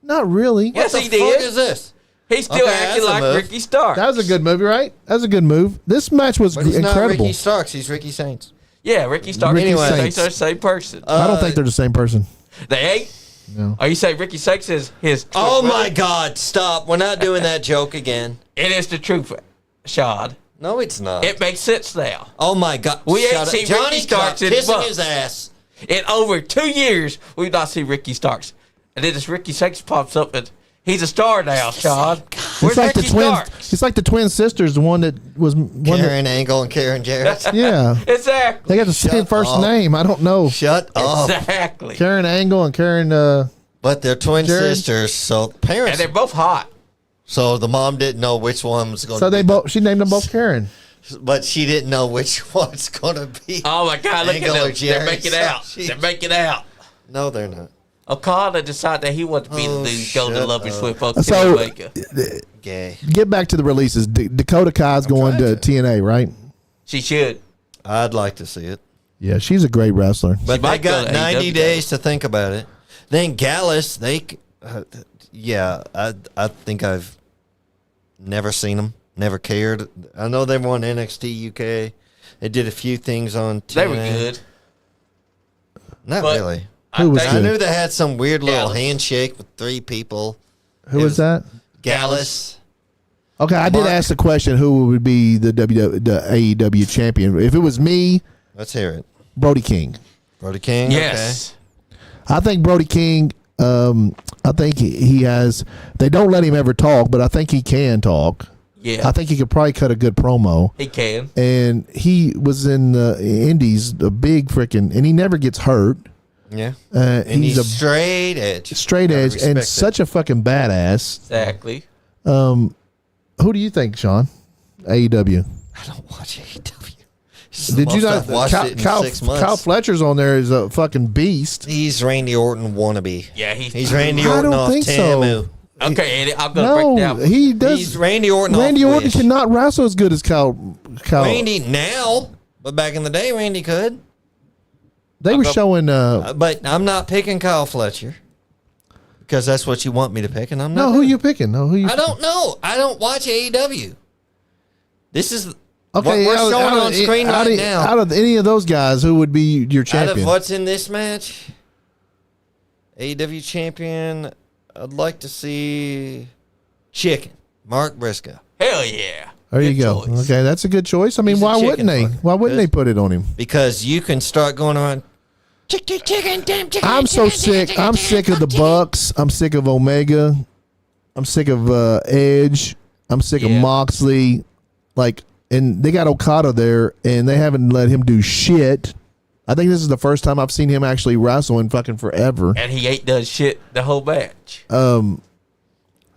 Not really. Yes, What he the fuck did. is this? He's still Okay, acting that's a like move. Ricky Starks. That was a good movie, right? That was a good move. This match was But he's not incredible. Ricky Starks. He's Ricky Saints. Yeah, Ricky Starks. Ricky Anyway, Saints. they're the same person. I don't think they're the same person. They ain't? No. Are you saying Ricky Starks is his twin Oh brother? my God! Stop. We're not doing that joke again. It is the truth, Sean. No, it's not. It makes sense now. Oh my God! We ain't Shut up. seen Johnny Ricky Starks in kissing months. his ass. In over 2 years, we've not seen Ricky Starks. And then this Ricky Starks pops up and he's a star now, Sean. Where's It's like Ricky the twin. Starks? It's like the twin sisters. The one that was one. That, Karen Angle and Karen Jarrett. yeah, Exactly. they got the same first up. name. I don't know. Shut up. Exactly. Karen Angle and Karen. But they're twin Jarrett? sisters, so And parents. they're both hot. So the mom didn't know which one was going So to they be. both. She named them both Karen. But she didn't know which one's going to be. Oh my God, look Angle at or them. They're Jarrett. making out. So They're making out. No, they're not. Okada decided that he wanted to be Oh, the dude go to shut love his up. with folks So- Omega. Gay. Get back to the releases. Dakota Kai's going to trying TNA, right? She should. I'd like to see it. Yeah, she's a great wrestler. But they might go got to 90 AEW. days to think about it. Then Gallus, yeah, I think I've never seen them, never cared. I know they won NXT UK. They did a few things on TNA. They were good. Not But really. Who was think- I good? knew they had some weird little Gallus. handshake with 3 people. Who It was that? Gallus. Okay, I did Mark. ask the question: who would be the AEW champion? If it was me, Let's hear it. Brody King. Brody King. Yes. I think Brody King. I think he has. They don't let him ever talk, but I think he can talk. Yeah. I think he could probably cut a good promo. He can. And he was in the Indies, a big freaking, and he never gets hurt. Okay. Yeah. He's And he's a straight edge. straight Gotta edge and respect it. such a fucking badass. Exactly. Who do you think, Sean? AEW. I don't watch AEW. Did you Most not? I've watched it in 6 months. Kyle Fletcher's on there is a fucking beast. He's Randy Orton wannabe. Yeah, He's Randy I Orton don't off think so. Tamu. Okay, Andy, I'm going to break No, down. he does. He's Randy Orton Randy off Orton Wish. cannot wrestle as good as Kyle. Randy now, but back in the day, Randy could. They were showing. But I'm not picking Kyle Fletcher because that's what you want me to pick, and I'm not. No, who doing you it. picking? No, who you? I don't know. I don't watch AEW. This is Okay, what we're showing on screen out right of, now. Out of any of those guys, who would be your Out champion? of what's in this match, AEW champion, I'd like to see Chicken Mark Briscoe. Hell yeah. There you Good go. choice. Okay, that's a good choice. I mean, He's a why chicken wouldn't they? fucker. Why wouldn't they Good. put it on him? Because you can start going around. I'm so sick. I'm sick of the Bucks. I'm sick of Omega. I'm sick of Edge. I'm sick of Yeah. Moxley. Like, and they got Okada there, and they haven't let him do shit. I think this is the first time I've seen him actually wrestle in fucking forever. And he ain't done shit the whole match.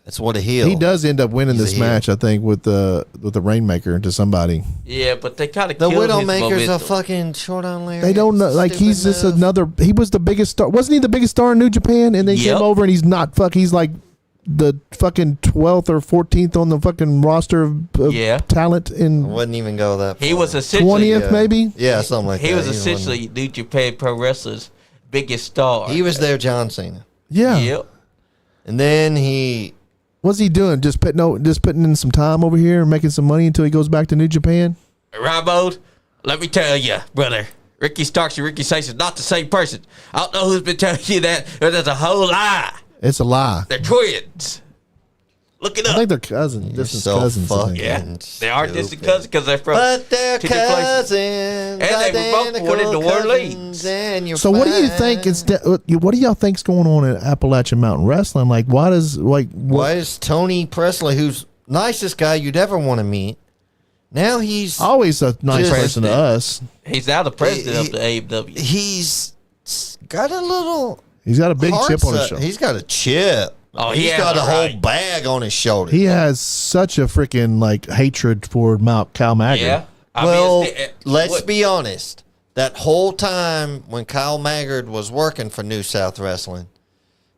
That's what a heel. He does end up winning He's this a heel. match, I think, with the Rainmaker to somebody. Yeah, but they kind of The killed his Widowmaker's a momentum. fucking short on Larry. They don't know. Like, he's just another. He was the biggest star. Wasn't he the biggest star in New Japan? And they Yep. came over, and he's not. He's like the fucking 12th or 14th on the fucking roster of Yeah. talent I in wouldn't even go that far. He was essentially 20th, Yeah. maybe. Yeah, something like that. he was wasn't- essentially New Japan Pro Wrestlers' biggest star. He was their John Cena. Yeah. Yep. And then he. What's he doing? Just putting in some time over here and making some money until he goes back to New Japan. Rambo, let me tell you, brother. Ricky Starks and Ricky Saints is not the same person. I don't know who's been telling you that, but that's a whole lie. It's a lie. They're twins. Look it I up. think they're cousins. You're Distant so cousins. I think. Yeah, fucking they are distant stupid. cousins because they're from But they're two different places. cousins. And they were both born in New Orleans. And you're So what do you fine. think is what do y'all think's going on in Appalachian Mountain Wrestling? Like, why does like Why is Tony Presley, who's nicest guy you'd ever want to meet, now he's always a nice Just- person to us? He's now the president of the AEW. he's got a little He's got a big heart chip on his set. shoulder. He's got a chip. Oh, he he's has got it a whole right. bag on his shoulder. He has such a freaking like hatred for Cal Maggard. Yeah. Well, it's let's what- be honest. That whole time when Kyle Maggard was working for New South Wrestling,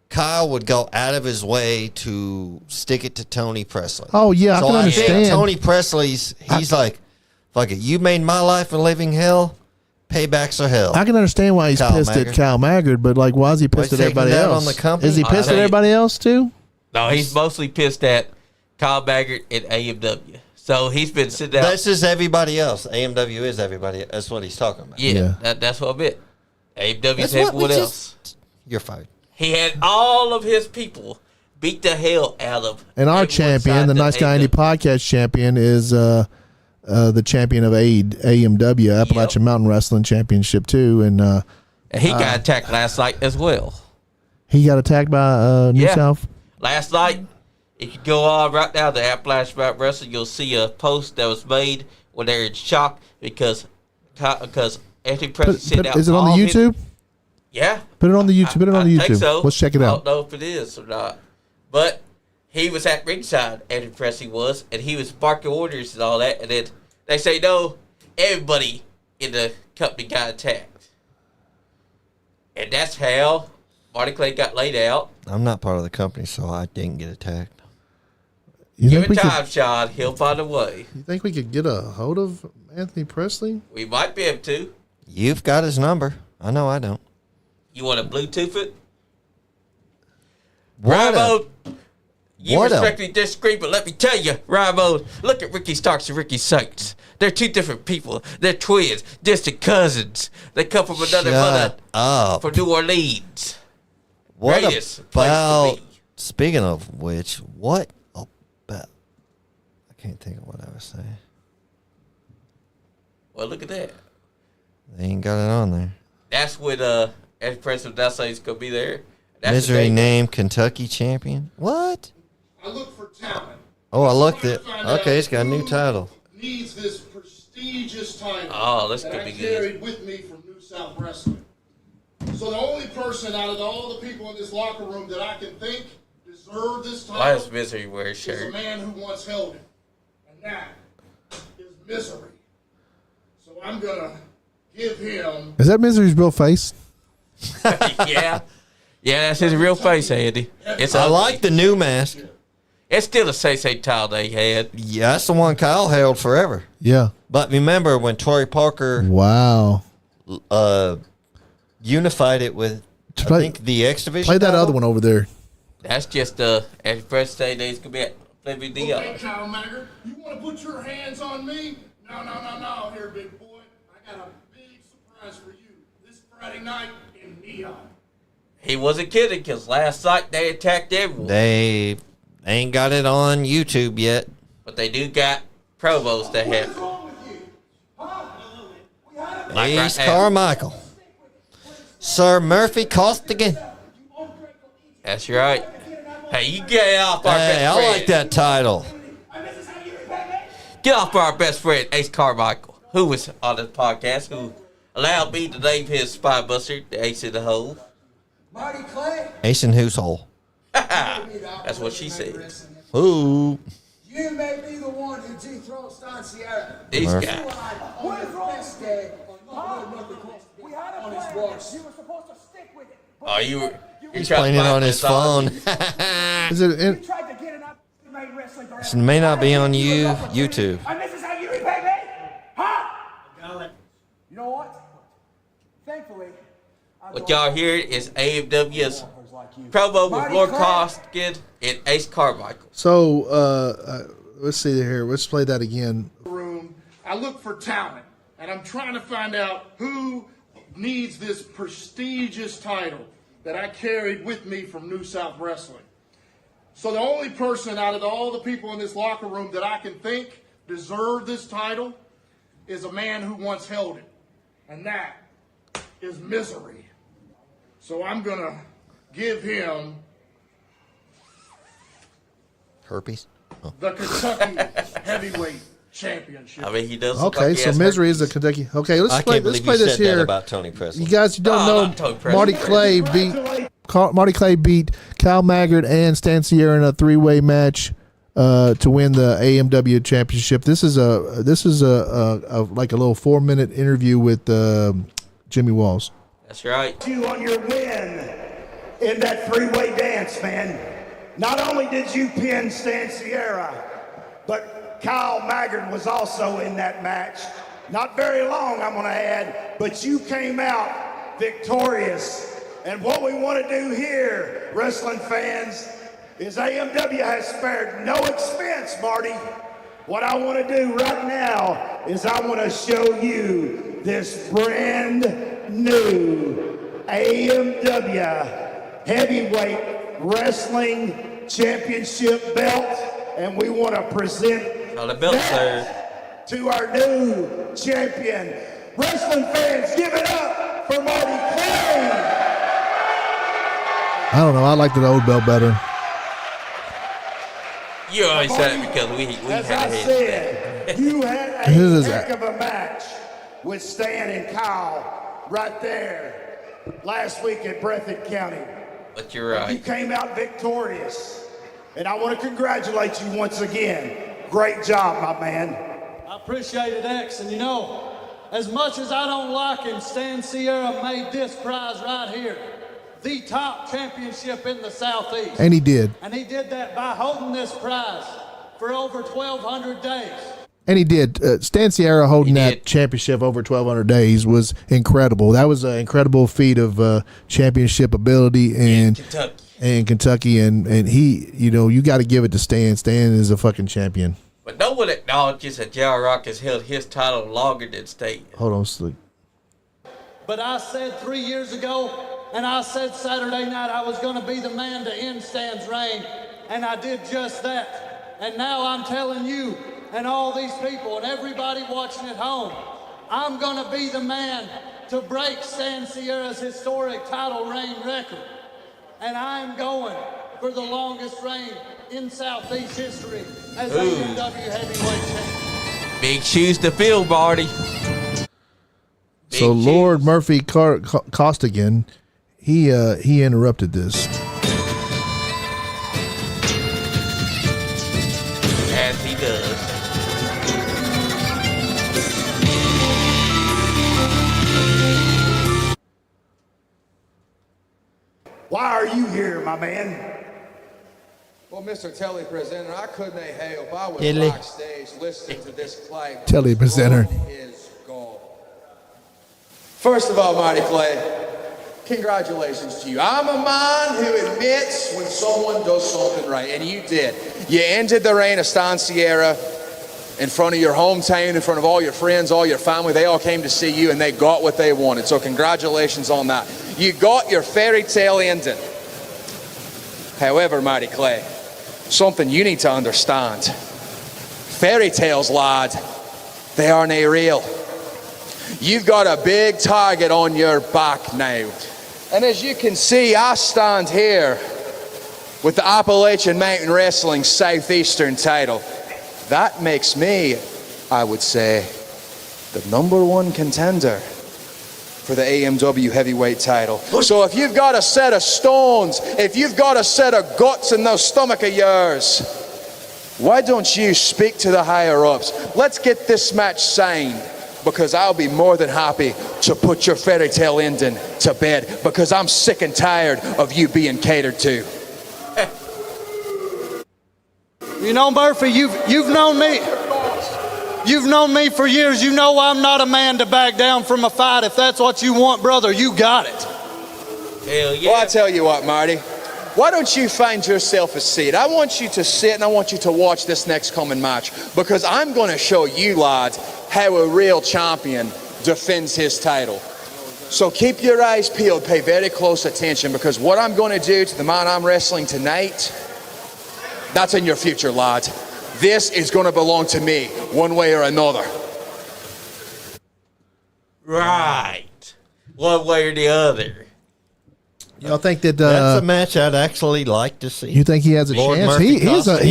Kyle would go out of his way to stick it to Tony Presley. Oh yeah, So I can I think understand. Tony Presley's, he's like, fuck it, you made my life a living hell, paybacks are hell. I can understand why he's Kyle pissed Maggard. at Cal Maggard, but like, why is he pissed Why at he's everybody taking that else? on the company? Is he I'll pissed at tell you. everybody else too? No, he's mostly pissed at Kyle Maggard and AEW. So he's been sitting out. This is everybody else. AMW is everybody. That's what he's talking about. Yeah, Yeah. That's what I meant. AEW's That's what we everyone just- else. You're fired. He had all of his people beat the hell out of. And our everyone champion, the signed Nice to Guy Andy AEW. podcast champion, is the champion of AMW, Appalachian Mountain Wrestling Championship too, and And he got attacked last night as well. he got attacked by New Yeah. South. Last night, if you go on right now to Appalachian Mountain Wrestling, you'll see a post that was made when they're in shock because Anthony Presley sent out. Is it on the all his- YouTube? Yeah. Put it on the YouTube. Put it on the I think YouTube. so. Let's check it I out. don't know if it is or not. But he was at ringside, Anthony Presley was, and he was barking orders and all that. And then they say, no, everybody in the company got attacked. And that's how Marty Clay got laid out. I'm not part of the company, so I didn't get attacked. You Give think, it we time, could, Sean. He'll find a way. you think we could get a hold of Anthony Presley? We might be able to. You've got his number. I know I don't. You want to Bluetooth it? What a- Ramo, you what a- respectfully disagree, but let me tell you, Ramo, look at Ricky Starks and Ricky Saints. They're two different people. They're twins, distant cousins. They come from another mother Shut up. from New Orleans. What Greatest place to about, be. speaking of which, what about, I can't think of what I was saying. Well, look at that. They ain't got it on there. That's when Eddie President Dassay is going to be there. That's the Misery day. named Kentucky champion. What? I look for talent. Oh, I looked Trying it. to find Okay, out it's got a new who title. Needs this prestigious title Oh, this that could I be good. carried with me from New South Wrestling. So the only person out of all the people in this locker room that I can think deserve this Why does title Misery wear a is a shirt? man who once held it, and that is Misery. So I'm gonna give him. Is that Misery's real face? Yeah. Yeah, that's his real face, Andy. It's I ugly. like the new mask. It's still a say title they had. Yeah, that's the one Kyle held forever. Yeah. But remember when Troy Parker Wow. unified it with, I Play- think, the X Division. Play that title? other one over there. That's just Eddie President Day. He's going to be at Flavor Okay, Dion. Kyle Maggard, you want to put your hands on me? No, here, big boy. I got a big surprise for you this Friday night in Neon. He wasn't kidding because last night they attacked everyone. They ain't got it on YouTube yet. But they do got promos that What's have. wrong with you? Huh? We had a Like right Ace now. Carmichael. Sir Murphy Costigan. That's right. Hey, you get off our Hey, best I friend. like that title. Get off our best friend, Ace Carmichael, who was on this podcast, who allowed me to name his spy buster, the Ace in the Hole. Marty Clay, Ace in whose hole? That's what she said. Ooh. you may be the one who dethroned Stan Sierra. These Murphy. guys. On your best day, we had a plan. You were supposed to stick with it. Oh, you're He's trying playing to it find on his this on phone. me. Is it? In, tried to get an Ultimate Wrestling for It may not be on YouTube. And this is how you repay me? Huh? You know what? Thankfully, What y'all hear is AMW's promo with Lord Costigan and Ace Carmichael. so let's see here. Let's play that again. room. I look for talent, and I'm trying to find out who needs this prestigious title that I carried with me from New South Wrestling. So the only person out of all the people in this locker room that I can think deserve this title is a man who once held it. And that is Misery. So I'm going to give him Herpes. Oh. the Kentucky Heavyweight Championship. I mean, he does. Look Okay, like he so has Misery herpes. is the Kentucky. Okay, let's I play. can't Let's believe play you this said that here. about Tony Presley. You guys, you don't not Tony know, Presley. Marty Clay beat Kyle Maggard and Stan Sierra in a 3-way match to win the AMW championship. This is a like a little 4-minute interview with Jimmy Walls. That's right. You on your win in that 3-way dance, man. Not only did you pin Stan Sierra, but Kyle Maggard was also in that match. Not very long, I'm gonna add, but you came out victorious. And what we want to do here, wrestling fans, is AMW has spared no expense, Marty. What I want to do right now is I want to show you this brand new AMW Heavyweight Wrestling Championship belt, and we want to present Got a belt, sir. to our new champion. Wrestling fans, give it up for Marty Clay. I don't know. I like the old belt better. You always said it because we As had I a head. said, you had a This is- heck of a match with Stan and Kyle right there last week at Breathitt County. But you're You right. came out victorious, and I want to congratulate you once again. Great job, my man. I appreciate it, X. And you know, as much as I don't like him, Stan Sierra made this prize right here the top championship in the Southeast. And he did. And he did that by holding this prize for over 1,200 days. And he did. Stan Sierra holding He that did. championship over 1,200 days was incredible. That was an incredible feat of championship ability in Kentucky. And he, you know, you got to give it to Stan. Stan is a fucking champion. But no one acknowledges that J.R. Rock has held his title longer than State. Hold on, Slick. But I said 3 years ago, and I said Saturday night I was going to be the man to end Stan's reign, and I did just that. And now I'm telling you and all these people and everybody watching at home, I'm going to be the man to break Stan Sierra's historic title reign record. And I'm going for the longest reign in Southeast history as AMW heavyweight champion. Big shoes to fill, Marty. So Big Lord shoes. Murphy Costigan, he interrupted this. As he does. Why are you here, my man? Well, Mr. Telly Presenter, I couldn't help. I was Telly. backstage listening to this claim. Telly Presenter. Is gone. First of all, Marty Clay, congratulations to you. I'm a man who admits when someone does something right, and you did. You ended the reign of Stan Sierra in front of your hometown, in front of all your friends, all your family. They all came to see you, and they got what they wanted. So congratulations on that. You got your fairy tale ending. However, Marty Clay, something you need to understand. Fairy tales, lad, they aren't real. You've got a big target on your back now. And as you can see, I stand here with the Appalachian Mountain Wrestling Southeastern title. That makes me, I would say, the #1 contender for the AMW heavyweight title. So if you've got a set of stones, if you've got a set of guts in those stomach of yours, why don't you speak to the higher ups? Let's get this match signed, because I'll be more than happy to put your fairy tale ending to bed, because I'm sick and tired of you being catered to. You know, Murphy, you've known me. You've known me for years. You know I'm not a man to back down from a fight. If that's what you want, brother, you got it. Hell yeah. Well, I tell you what, Marty, why don't you find yourself a seat? I want you to sit and I want you to watch this next coming match, because I'm going to show you, lad, how a real champion defends his title. So keep your eyes peeled, pay very close attention, because what I'm going to do to the man I'm wrestling tonight That's in your future, lads. This is going to belong to me, one way or another. Right. One way or the other. Y'all think that That's a match I'd actually like to see. you think he has a Lord chance? Murphy He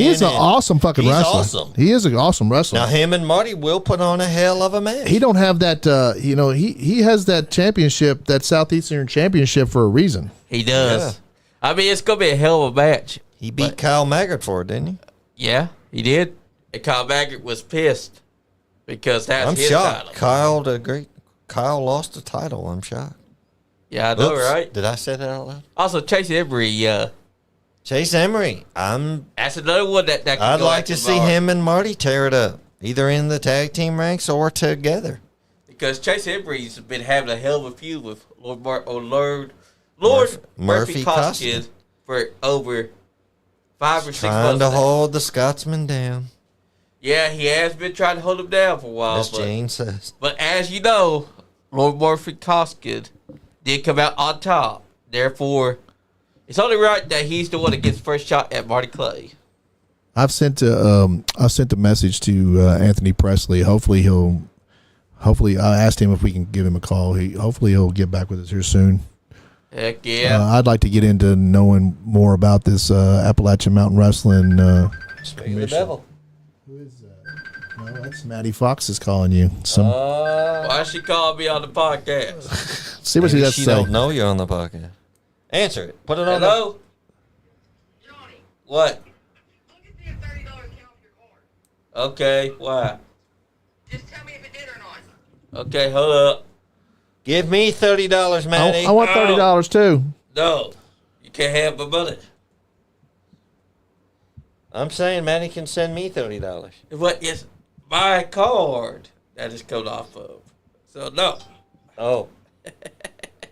is an and- awesome fucking he's wrestler. awesome. He is an awesome wrestler. Now him and Marty will put on a hell of a match. He don't have that. He has that championship, that Southeastern Championship, for a reason. He does. Yeah. I mean, it's going to be a hell of a match. He beat Kyle Maggart for it, didn't he? Yeah, he did. And Kyle Maggart was pissed because that's I'm his shocked. title. Kyle lost the title. I'm shocked. Yeah, I know, Oops. right? Did I say that out loud? Also, Chase Emery, Chase Emery. that's another one that can I'd go like at to the see bar. him and Marty tear it up, either in the tag team ranks or together. Because Chase Emery's been having a hell of a feud with Lord Murphy Koskinen Koskinen for over 5 or 6 Trying months to now. hold the Scotsman down, Yeah, he has been trying to hold him down for a while. as Jane says. But as you know, Lord Murphy Koskinen did come out on top. Therefore, it's only right that he's the one that gets first shot at Marty Clay. I've sent a message to Anthony Presley. Hopefully I asked him if we can give him a call. Hopefully he'll get back with us here soon. Heck yeah. I'd like to get into knowing more about this Appalachian Mountain Wrestling. Speak of the devil. Who is that? No, that's Matty Fox is calling you. Why she called me on the podcast? See what he Maybe has to she say. don't know you're on the podcast. Answer it. Put it on. Hello? Johnny, What? look at the $30 count of your card. Okay, why? Just tell me if it did or not. Okay, hold up. Give me $30, Matty. I want $30 too. No, you can't have my money. I'm saying Matty can send me $30. What is my card that is coming off of? So, no. Oh.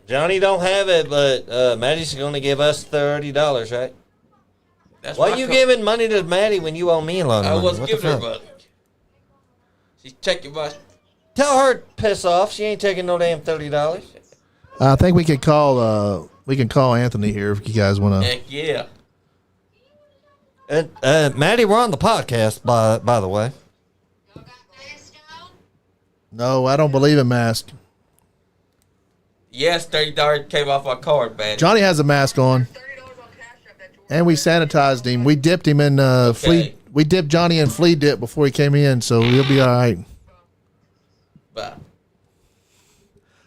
Johnny don't have it, but Matty's going to give us $30, right? That's Why my are you card. giving money to Maddie when you owe me a lot of I money? was What the giving her fuck? money. She's checking my... Tell her to piss off. She ain't taking no damn $30. I think we can call Anthony here if you guys want to. Heck yeah. Maddie, we're on the podcast, by the way. Y'all got mask on? No, I don't believe in mask. Yes, $30 came off my card, man. Johnny has a mask on, $30 on Cash App that George and we sanitized him. We dipped him in flea. We dipped Johnny in flea dip before he came in, so he'll be all right. Bye.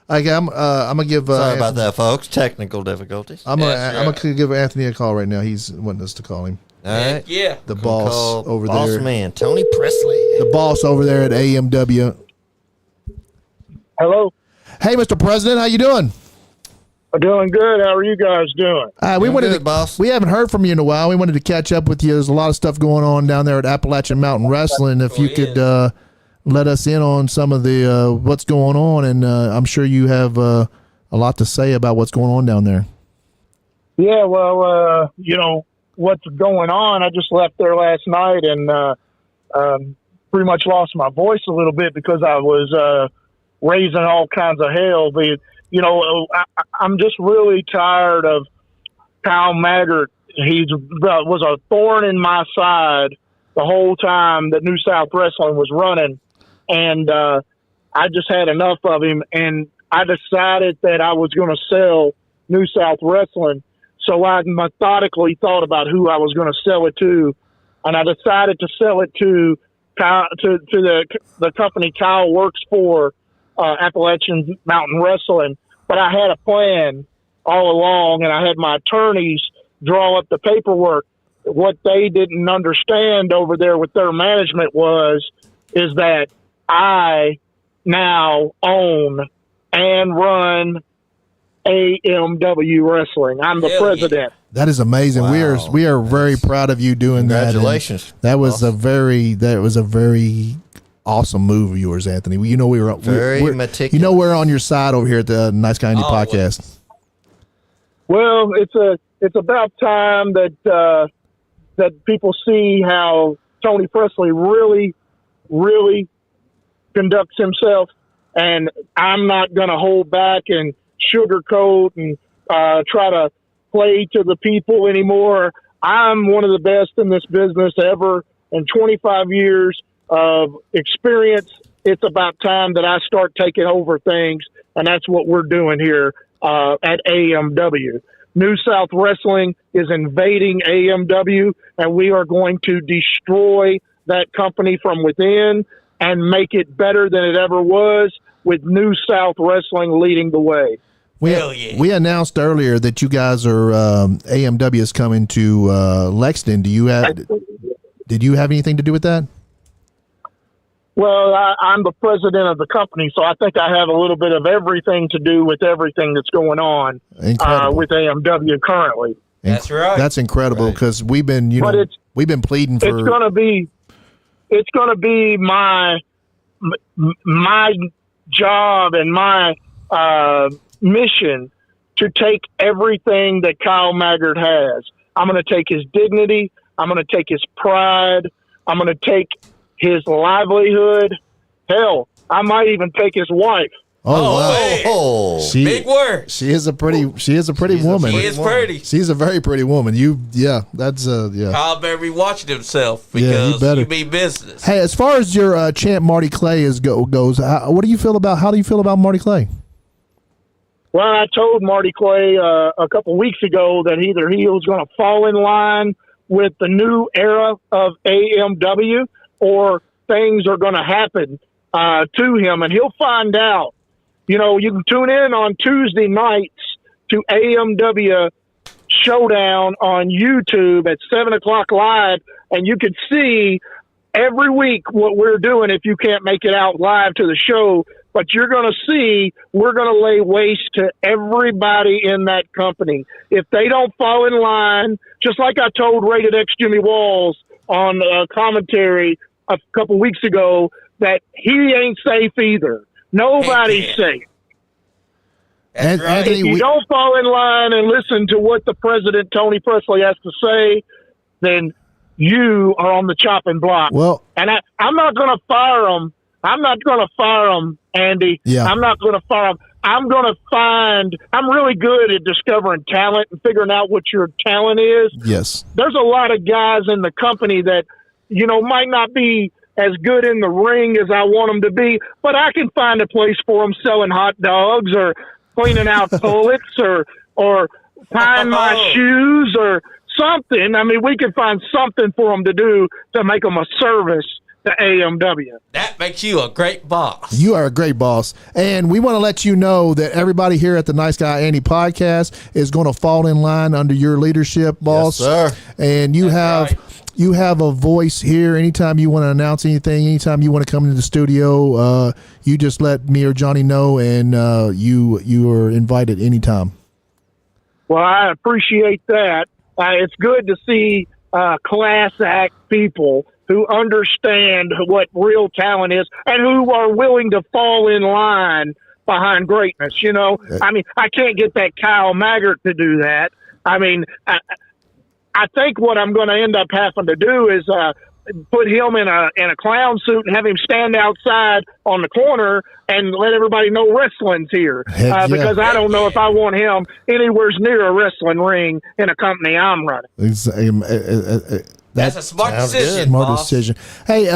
Okay, I'm gonna give. Sorry about that, folks. Technical difficulties. I'm That's right. gonna give Anthony a call right now. He's wanting us to call him. All right. Heck yeah. The Gonna boss call over boss there. man, Tony Presley. The boss over there at AMW. Hello. Hey, Mr. President, how you doing? I'm doing good. How are you guys doing? We Doing wanted good, to, boss. We haven't heard from you in a while. We wanted to catch up with you. There's a lot of stuff going on down there at Appalachian Mountain Wrestling. If you could let us in on some of the what's going on, and I'm sure you have a lot to say about what's going on down there. Yeah, well, what's going on. I just left there last night and pretty much lost my voice a little bit because I was raising all kinds of hell. I'm just really tired of Kyle Maggart. He was a thorn in my side the whole time that New South Wrestling was running. And I just had enough of him. And I decided that I was going to sell New South Wrestling. So I methodically thought about who I was going to sell it to. And I decided to sell it to Kyle, to the company Kyle works for, Appalachian Mountain Wrestling. But I had a plan all along, and I had my attorneys draw up the paperwork. What they didn't understand over there with their management is that I now own and run AMW Wrestling. I'm the president. That is amazing. Wow. We are very proud of you doing that. Congratulations. That was a very awesome move of yours, Anthony. We were Very we're meticulous. we're on your side over here at the Nice Guy Andy podcast. Well, it's about time that people see how Tony Presley really, really conducts himself, and I'm not going to hold back and sugarcoat and try to play to the people anymore. I'm one of the best in this business ever. In 25 years of experience, it's about time that I start taking over things, and that's what we're doing here at AMW. New South Wrestling is invading AMW, and we are going to destroy that company from within and make it better than it ever was, with New South Wrestling leading the way. We announced earlier that you guys are AMW is coming to Lexington. Did you have anything to do with that? Well, I'm the president of the company, so I think I have a little bit of everything to do with everything that's going on with AMW currently. That's right. That's incredible because we've been, we've been pleading for. It's going to be my job and my mission to take everything that Kyle Maggard has. I'm going to take his dignity. I'm going to take his pride. I'm going to take his livelihood. Hell, I might even take his wife. Oh, wow. Big word. She is a pretty woman. She is pretty. She's a very pretty woman. That's Kyle better be watching himself because you mean business. Hey, as far as your champ Marty Clay goes, how do you feel about Marty Clay? Well, I told Marty Clay a couple weeks ago that either he was going to fall in line with the new era of AMW or things are going to happen to him, and he'll find out. You can tune in on Tuesday nights to AMW Showdown on YouTube at 7 o'clock live, and you can see every week what we're doing if you can't make it out live to the show. But you're going to see we're going to lay waste to everybody in that company. If they don't fall in line, just like I told Rated X Jimmy Walls on commentary a couple weeks ago, that he ain't safe either. Nobody's safe. That's right. If you don't fall in line and listen to what the president, Tony Presley, has to say, then you are on the chopping block. Well, and I'm not going to fire him. I'm not going to fire him, Andy. Yeah. I'm not going to fire him. I'm really good at discovering talent and figuring out what your talent is. Yes. There's a lot of guys in the company that, might not be as good in the ring as I want them to be, but I can find a place for them selling hot dogs or cleaning out toilets or tying my shoes or something. I mean, we can find something for them to do to make them a service to AMW. That makes you a great boss. You are a great boss. And we want to let you know that everybody here at the Nice Guy Andy podcast is going to fall in line under your leadership, boss. Yes, sir. And you have a voice here. Anytime you want to announce anything, anytime you want to come into the studio, you just let me or Johnny know, and you are invited anytime. Well, I appreciate that. It's good to see class act people who understand what real talent is and who are willing to fall in line behind greatness. I mean, I can't get that Kyle Maggard to do that. I mean, I think what I'm going to end up having to do is put him in a clown suit and have him stand outside on the corner and let everybody know wrestling's here. Because I don't know if I want him anywhere near a wrestling ring in a company I'm running. That's a smart decision. Smart decision. Hey,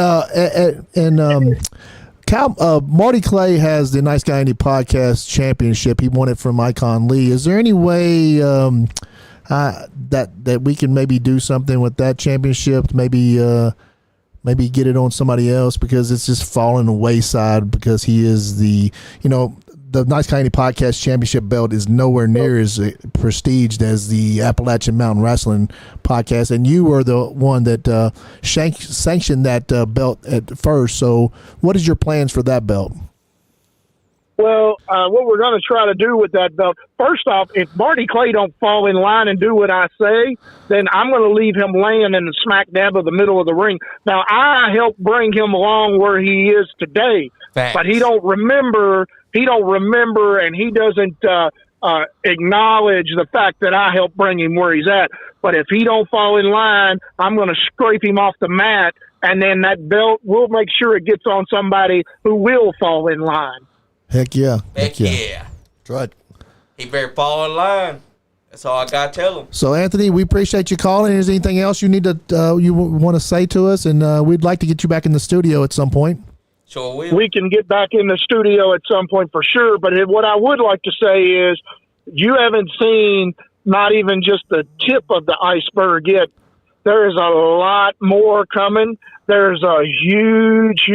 Marty Clay has the Nice Guy Andy podcast championship. He won it from Icon Lee. Is there any way that we can maybe do something with that championship? Maybe get it on somebody else, because it's just falling the wayside, because he is the Nice Guy Andy podcast championship belt is nowhere near as prestiged as the Appalachian Mountain Wrestling podcast, and you were the one that sanctioned that belt at first. So what is your plans for that belt? Well, what we're going to try to do with that belt, first off, if Marty Clay don't fall in line and do what I say, then I'm going to leave him laying in the smack dab of the middle of the ring. Now, I helped bring him along where he is today, but he don't remember, and he doesn't acknowledge the fact that I helped bring him where he's at. But if he don't fall in line, I'm going to scrape him off the mat, and then that belt, we'll make sure it gets on somebody who will fall in line. Heck yeah. Heck yeah. That's right. He better fall in line. That's all I gotta tell them. So, Anthony, we appreciate you calling. Is there anything else you need to want to say to us? And we'd like to get you back in the studio at some point. Sure will. We can get back in the studio at some point for sure. But what I would like to say is you haven't seen not even just the tip of the iceberg yet. There is a lot more coming. There's a huge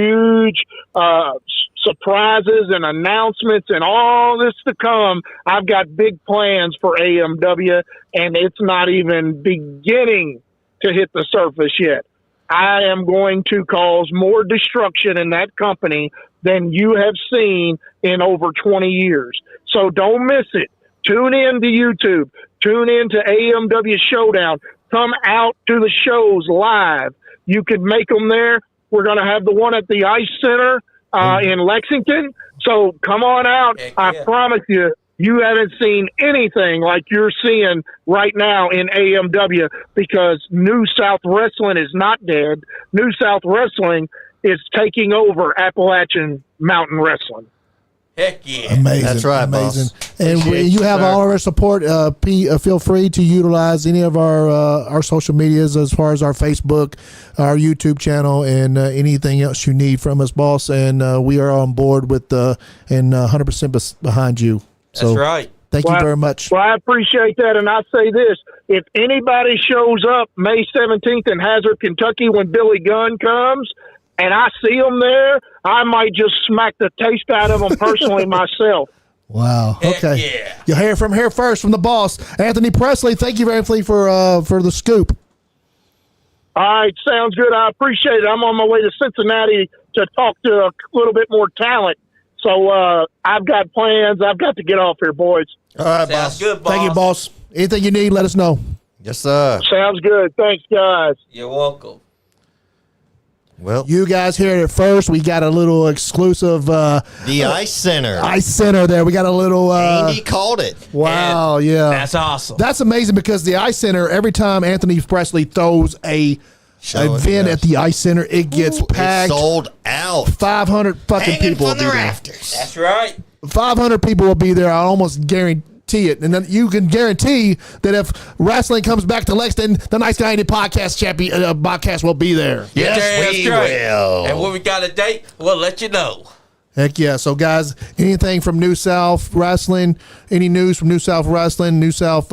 surprises and announcements and all this to come. I've got big plans for AMW, and it's not even beginning to hit the surface yet. I am going to cause more destruction in that company than you have seen in over 20 years. So don't miss it. Tune in to YouTube. Tune in to AMW Showdown. Come out to the shows live. You could make them there. We're going to have the one at the Ice Center in Lexington. So come on out. Heck I yeah. promise you, you haven't seen anything like you're seeing right now in AMW, because New South Wrestling is not dead. New South Wrestling is taking over Appalachian Mountain Wrestling. Heck yeah. Amazing. That's right, amazing. boss. And Appreciate you you, have sir. all of our support. Feel free to utilize any of our social medias as far as our Facebook, our YouTube channel, and anything else you need from us, boss. And we are on board with and 100% behind you. So That's right. thank you very much. Well, I appreciate that. And I say this, if anybody shows up May 17th in Hazard, Kentucky when Billy Gunn comes, and I see them there, I might just smack the taste out of them personally myself. Wow. Heck Okay. yeah. You'll hear from here first from the boss, Anthony Presley. Thank you very much for the scoop. All right, sounds good. I appreciate it. I'm on my way to Cincinnati to talk to a little bit more talent. So I've got plans. I've got to get off here, boys. All right, Sounds boss. good, boss. Thank you, boss. Anything you need, let us know. Yes, sir. Sounds good. Thanks, guys. You're welcome. Well, You guys heard it first. We got a little exclusive the Ice Center. Ice Center there. We got a little. Andy called it. Wow, yeah. That's awesome. That's amazing, because the Ice Center, every time Anthony Presley throws a Show it, event yes. at the Ice Center, it gets packed. It's sold out. 500 fucking Hanging people will from be the there. rafters. That's right. 500 people will be there. I almost guarantee it. And then you can guarantee that if wrestling comes back to Lexington, the Nice Guy Andy podcast podcast will be there. Yes, That's we right. will. And when we got a date, we'll let you know. Heck yeah. So, guys, anything from New South Wrestling, any news from New South Wrestling, New South,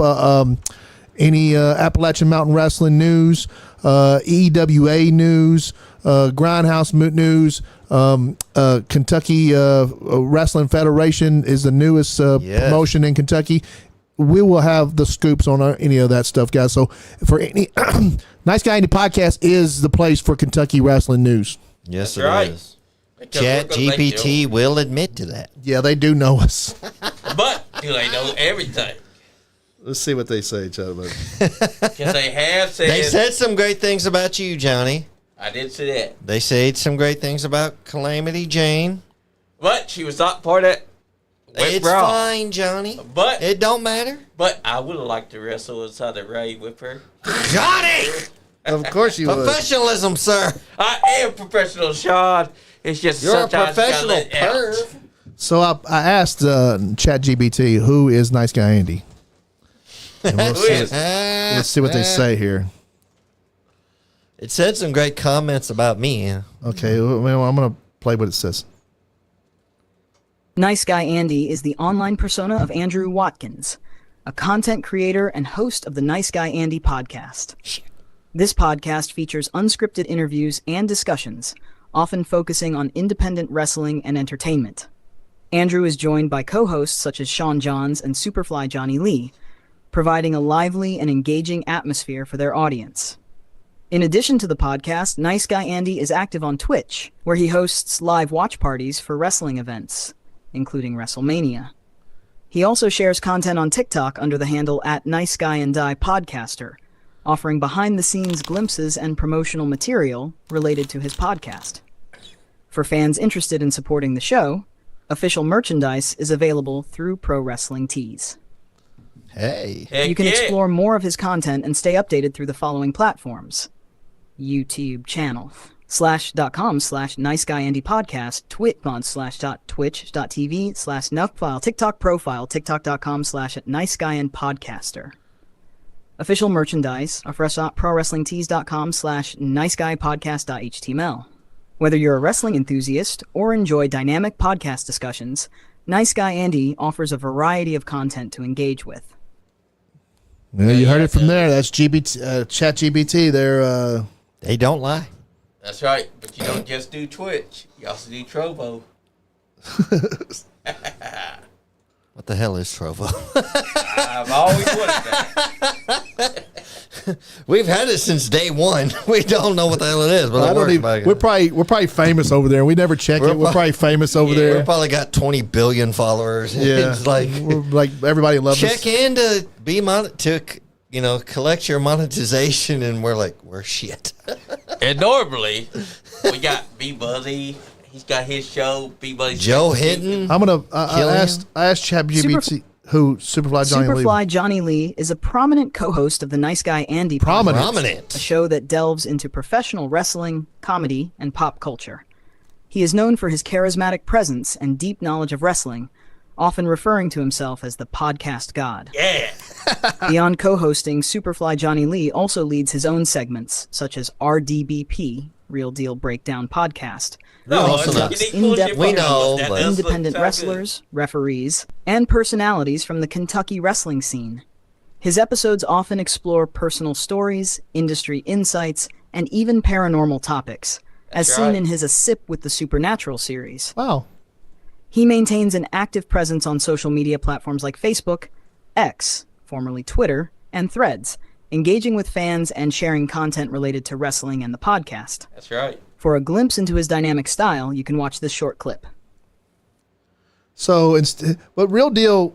any Appalachian Mountain Wrestling news, EWA news, Grindhouse news, Kentucky Wrestling Federation is the newest Yes. promotion in Kentucky. We will have the scoops on any of that stuff, guys. So, for any Nice Guy Andy podcast is the place for Kentucky wrestling news. Yes, That's it right. is. Because Chat we're gonna make GPT will admit to that. Yeah, they do know us. But do they know everything? Let's see what they say, gentlemen. Because they have said. They said some great things about you, Johnny. I did say that. They said some great things about Calamity Jane. But she was not part of that. Wet It's bra. fine, Johnny. But It don't matter. I would have liked to wrestle inside the Ray with her. Johnny! Of course you would. Professionalism, sir. I am professional, Sean. It's just You're a sometimes you gotta professional let it out. perv. So I asked ChatGPT, who is Nice Guy Andy? And we'll Who see, is? let's see what they say here. It said some great comments about me. Okay, well, I'm going to play what it says. Nice Guy Andy is the online persona of Andrew Watkins, a content creator and host of the Nice Guy Andy podcast. This podcast features unscripted interviews and discussions, often focusing on independent wrestling and entertainment. Andrew is joined by co-hosts such as Sean Johns and Superfly Johnny Lee, providing a lively and engaging atmosphere for their audience. In addition to the podcast, Nice Guy Andy is active on Twitch, where he hosts live watch parties for wrestling events, including WrestleMania. He also shares content on TikTok under the handle @NiceGuyAndy Podcaster, offering behind-the-scenes glimpses and promotional material related to his podcast. For fans interested in supporting the show, official merchandise is available through Pro Wrestling Tees. Hey. Heck You can yeah. explore more of his content and stay updated through the following platforms: YouTube channel, /.com/NiceGuyAndyPodcast, twitch.twitch.tv/NuckFile, TikTok profile, TikTok.com/NiceGuyAndPodcaster. Official merchandise are ProWrestlingTees.com/NiceGuyPodcast.html. Whether you're a wrestling enthusiast or enjoy dynamic podcast discussions, Nice Guy Andy offers a variety of content to engage with. Yeah, you heard it from there. That's ChatGPT. They don't lie. That's right. But you don't just do Twitch. You also do Trovo. What the hell is Trovo? I've always wanted that. We've had it since day one. We don't know what the hell it is, but it works. We're probably famous over there. We never check it. We're probably famous over there. We've probably got 20 billion followers. Yeah, It's like we're like everybody loves us. check in to collect your monetization, and we're shit. And normally, we got B-Buddy. He's got his show, B-Buddy. Joe Hinton. I'm gonna. I asked ChatGPT who Superfly Johnny Lee. Superfly Johnny Lee is a prominent co-host of the Nice Guy Andy podcast, a show that delves into professional wrestling, comedy, and pop culture. He is known for his charismatic presence and deep knowledge of wrestling, often referring to himself as the podcast god. Yeah. Beyond co-hosting, Superfly Johnny Lee also leads his own segments, such as RDBP, Real Deal Breakdown Podcast, in-depth independent wrestlers, referees, and personalities from the Kentucky wrestling scene. His episodes often explore personal stories, industry insights, and even paranormal topics, as seen in his A Sip with the Supernatural series. Wow. He maintains an active presence on social media platforms like Facebook, X, formerly Twitter, and Threads, engaging with fans and sharing content related to wrestling and the podcast. That's right. For a glimpse into his dynamic style, you can watch this short clip. So, but Real Deal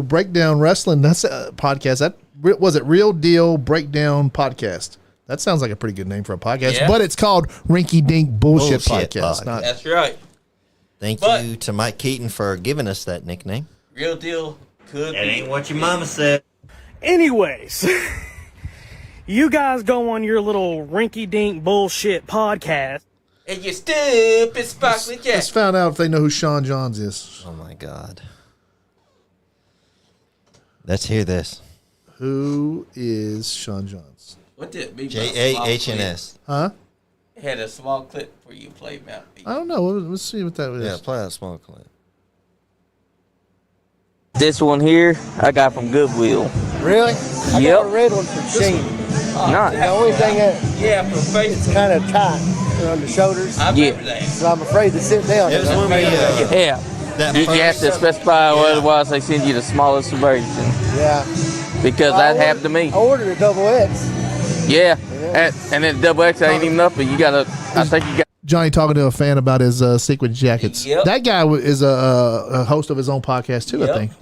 Breakdown Wrestling, that's a podcast. That was it. Real Deal Breakdown Podcast. That sounds like a pretty good name for a podcast, but it's called Rinky Dink Bullshit Podcast. That's right. Thank you to Mike Keaton for giving us that nickname. Real Deal could That ain't what your mama said. Anyways, you guys go on your little rinky-dink bullshit podcast. And you stupid sparkly jack. Let's find out if they know who Sean Johns is. Oh my God. Let's hear this. Who is Sean Johns? What did it be? JAHNS. Huh? It had a small clip for you to play, Matt. I don't know. Let's see what that is. Yeah, play that small clip. This one here, I got from Goodwill. Really? I got a red one from Sheen. Not. The only thing that it's kind of tight on the shoulders. I remember that. So I'm afraid to sit down. It was when we, you have to specify, otherwise they send you the smallest version. Yeah. Because that happened to me. I ordered a double X. Yeah. And then double X ain't even up, but you gotta. I think you got. Johnny talking to a fan about his sequin jackets. Yep. That guy is a host of his own podcast too. Yep. I think.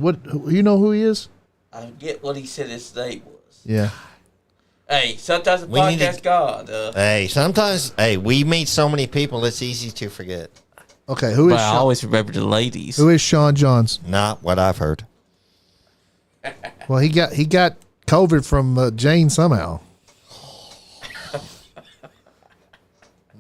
You know who he is? I forget what he said his name was. Yeah. Hey, sometimes the podcast god. Sometimes we meet so many people, it's easy to forget. Okay, who is? But I always remember the ladies. Who is Sean Johns? Not what I've heard. Well, he got COVID from Jane somehow.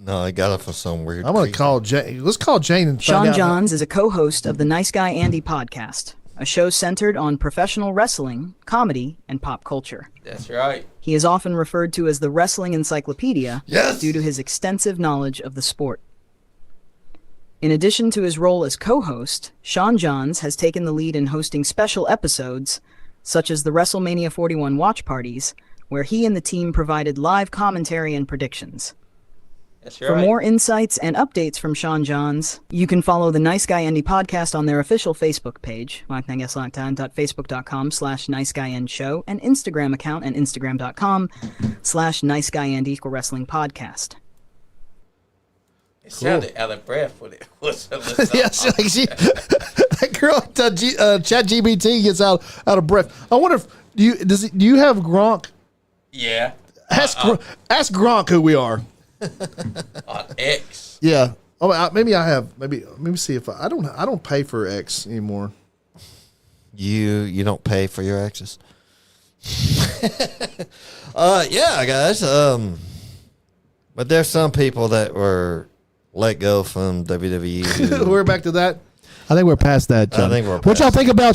No, I got it from some weird. I'm gonna call Jane. Let's call Jane and Sean find out. Johns is a co-host of the Nice Guy Andy podcast, a show centered on professional wrestling, comedy, and pop culture. That's right. He is often referred to as the Wrestling Encyclopedia due to his extensive knowledge of the sport. In addition to his role as co-host, Sean Johns has taken the lead in hosting special episodes, such as the WrestleMania 41 watch parties, where he and the team provided live commentary and predictions. That's right. For more insights and updates from Sean Johns, you can follow the Nice Guy Andy podcast on their official Facebook page, facebook.com/NiceGuyAndyShow, and Instagram account and Instagram.com/NiceGuyAndy Wrestling Podcast. It sounded out of breath when it was. Yes, that girl ChatGPT gets out of breath. I wonder if do you have Gronk? Yeah. Ask Gronk who we are. On X. Yeah. Oh, maybe I have. Maybe let me see if I don't pay for X anymore. You don't pay for your exes. Yeah, guys. But there's some people that were let go from WWE. We're back to that. I think we're past that, John. I think we're What y'all past think about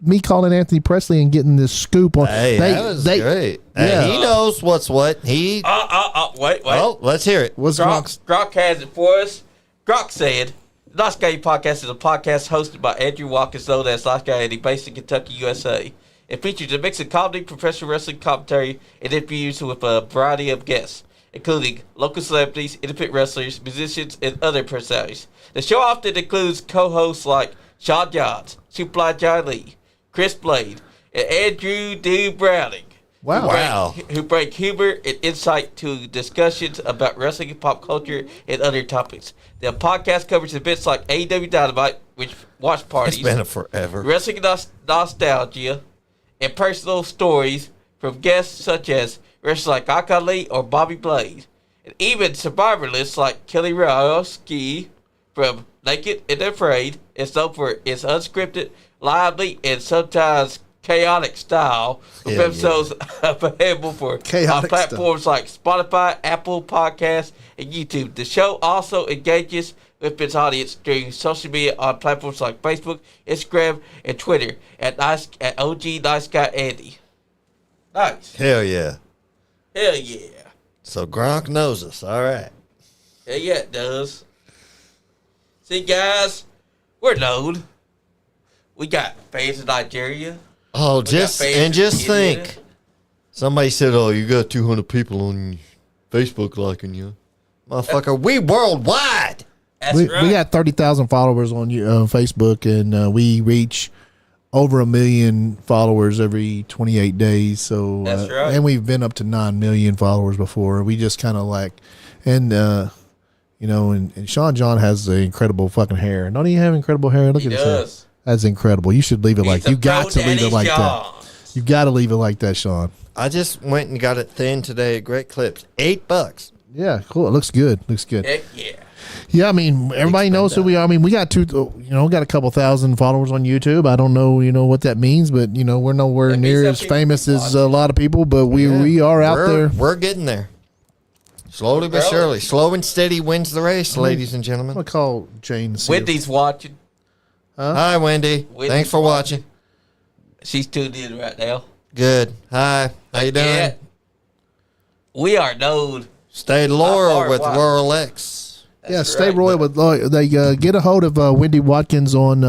me calling Anthony Presley and getting this scoop on? Hey, that was great. Yeah. Hey, he knows what's what. Wait. Oh, let's hear it. What's Grok has it for us. Grok said, the Nice Guy Podcast is a podcast hosted by Andrew Watkins, known as NiceGuyAndy, based in Kentucky, USA. It features a mix of comedy, professional wrestling commentary, and interviews with a variety of guests, including local celebrities, independent wrestlers, musicians, and other personalities. The show often includes co-hosts like Sean Johns, SuperFly John Lee, Chris Blade, and Andrew D. Browning. Wow. Who bring humor and insight to discussions about wrestling, pop culture, and other topics. The podcast covers events like AEW Dynamite, which watch parties. It's been forever. Wrestling nostalgia, and personal stories from guests such as wrestlers like Akali or Bobby Blade. And even survivor lists like Kelly Rowski from Naked and Afraid is known for its unscripted, lively, and sometimes chaotic style, with episodes available for on platforms like Spotify, Apple Podcasts, and YouTube. The show also engages with its audience during social media on platforms like Facebook, Instagram, and Twitter at OG Nice Guy Andy. Nice. Hell yeah. Hell yeah. So Gronk knows us. All right. Hell yeah, it does. See, guys, we're known. We got fans in Nigeria. Oh, just think. Somebody said, "Oh, you got 200 people on Facebook liking you, motherfucker." We worldwide. We got 30,000 followers on Facebook, and we reach over 1 million followers every 28 days. So, That's right. And we've been up to 9 million followers before. We just kind of like, and and Sean John has the incredible fucking hair. Don't he have incredible hair? Look at his hair. That's incredible. You should leave it like you got to leave it like that. You got to leave it like that, Sean. I just went and got it thin today at Great Clips. $8. Yeah, cool. It looks good. Looks good. Heck yeah. Yeah, I mean, everybody knows who we are. I mean, we got got a couple thousand followers on YouTube. I don't know, what that means, but we're nowhere near as famous as a lot of people, but we are out there. We're getting there. Slowly but surely. Slow and steady wins the race, ladies and gentlemen. I'm going to call Jane. Wendy's watching. Huh? Hi, Wendy. Thanks for watching. She's tuned in right now. Good. Hi. How you doing? Yeah. We are known. Stay loyal with Rural X. Stay royal with they get a hold of Wendy Watkins on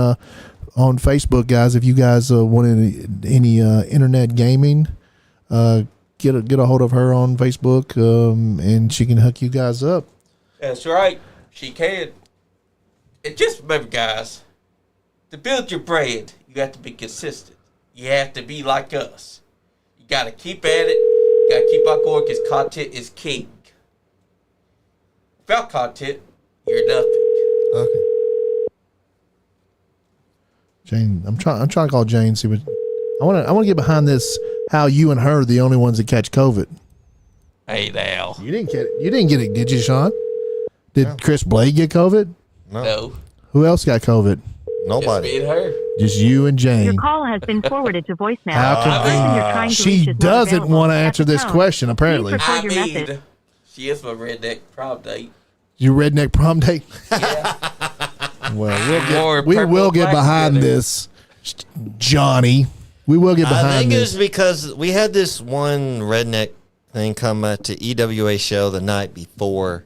Facebook, guys. If you guys want any internet gaming, get a hold of her on Facebook, and she can hook you guys up. That's right. She can. And just remember, guys, to build your brand, you have to be consistent. You have to be like us. You got to keep at it. You got to keep on going because content is king. Without content, you're nothing. Okay. Jane, I'm trying to call Jane. See what I want to get behind this. How you and her are the only ones that catch COVID. Hey now. You didn't get it, did you, Sean? Did Chris Blade get COVID? No. Who else got COVID? Nobody. Just me and her. Just you and Jane. Your call has been forwarded to voicemail. How can she doesn't want to answer this question? Apparently, I mean, she is my redneck prom date. Your redneck prom date. Yeah. Well, we will get behind this, Johnny. We will get behind this. I think it was because we had this one redneck thing come to EWA show the night before,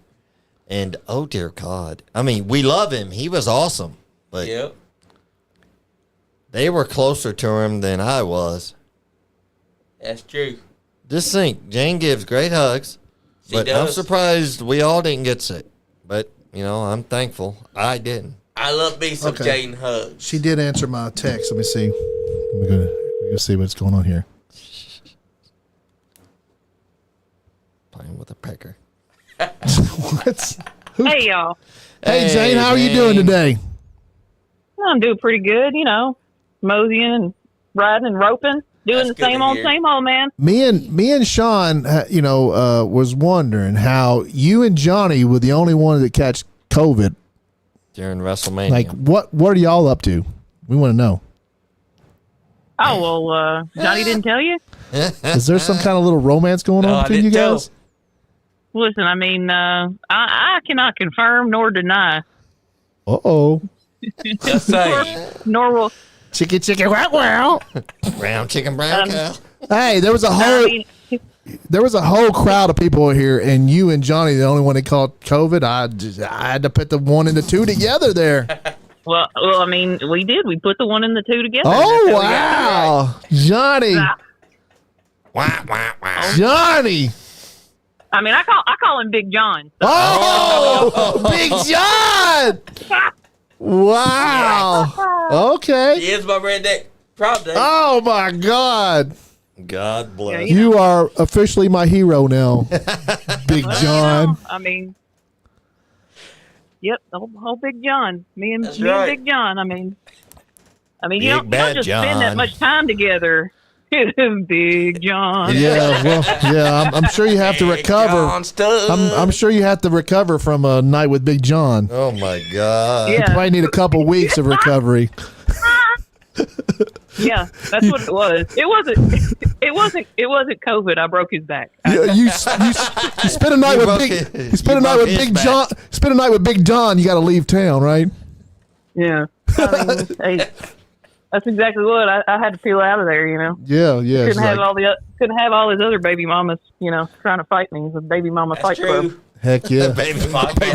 and oh dear God, I mean, we love him. He was awesome, but they were closer to him than I was. That's true. Just think, Jane gives great hugs, but I'm surprised we all didn't get sick. But I'm thankful I didn't. I love me some Jane hugs. She did answer my text. Let me see. We're gonna see what's going on here. Playing with a pecker. What? Hey, y'all. Hey, Jane, how are you doing today? I'm doing pretty good, moseying and riding and roping, doing the same old, man. Me and Sean, was wondering how you and Johnny were the only ones that catch COVID during WrestleMania. Like, what are y'all up to? We want to know. Oh, well, Johnny didn't tell you? Is there some kind of little romance going on between you guys? Listen, I mean, I cannot confirm nor deny. Uh-oh. Just saying. Nor will. Chicken, wow, wow. Brown chicken, brown cow. Hey, there was a whole crowd of people here, and you and Johnny, the only one that caught COVID. I had to put the 1 and the 2 together there. Well, I mean, we did. We put the 1 and the 2 together. Oh, wow. Johnny. Wow. Johnny. I mean, I call him Big John. So. Oh, Big John. Wow. Okay. He is my redneck prop day. Oh, my God. God bless. You are officially my hero now, Big John. I mean, yep, the whole Big John. Me and Big John. I mean, you don't just spend that much time together. Big John. Yeah, well, yeah. I'm sure you have to recover. I'm sure you have to recover from a night with Big John. Oh my God. You probably need a couple weeks of recovery. Yeah, that's what it was. It wasn't COVID. I broke his back. You spent a night with Big. You spent a night with Big John. Spent a night with Big John. You got to leave town, right? Yeah. I mean, hey, that's exactly what I had to peel out of there. You know. Yeah. Couldn't have all his other baby mamas. You know, trying to fight me. The baby mama fight club. Heck yeah. Baby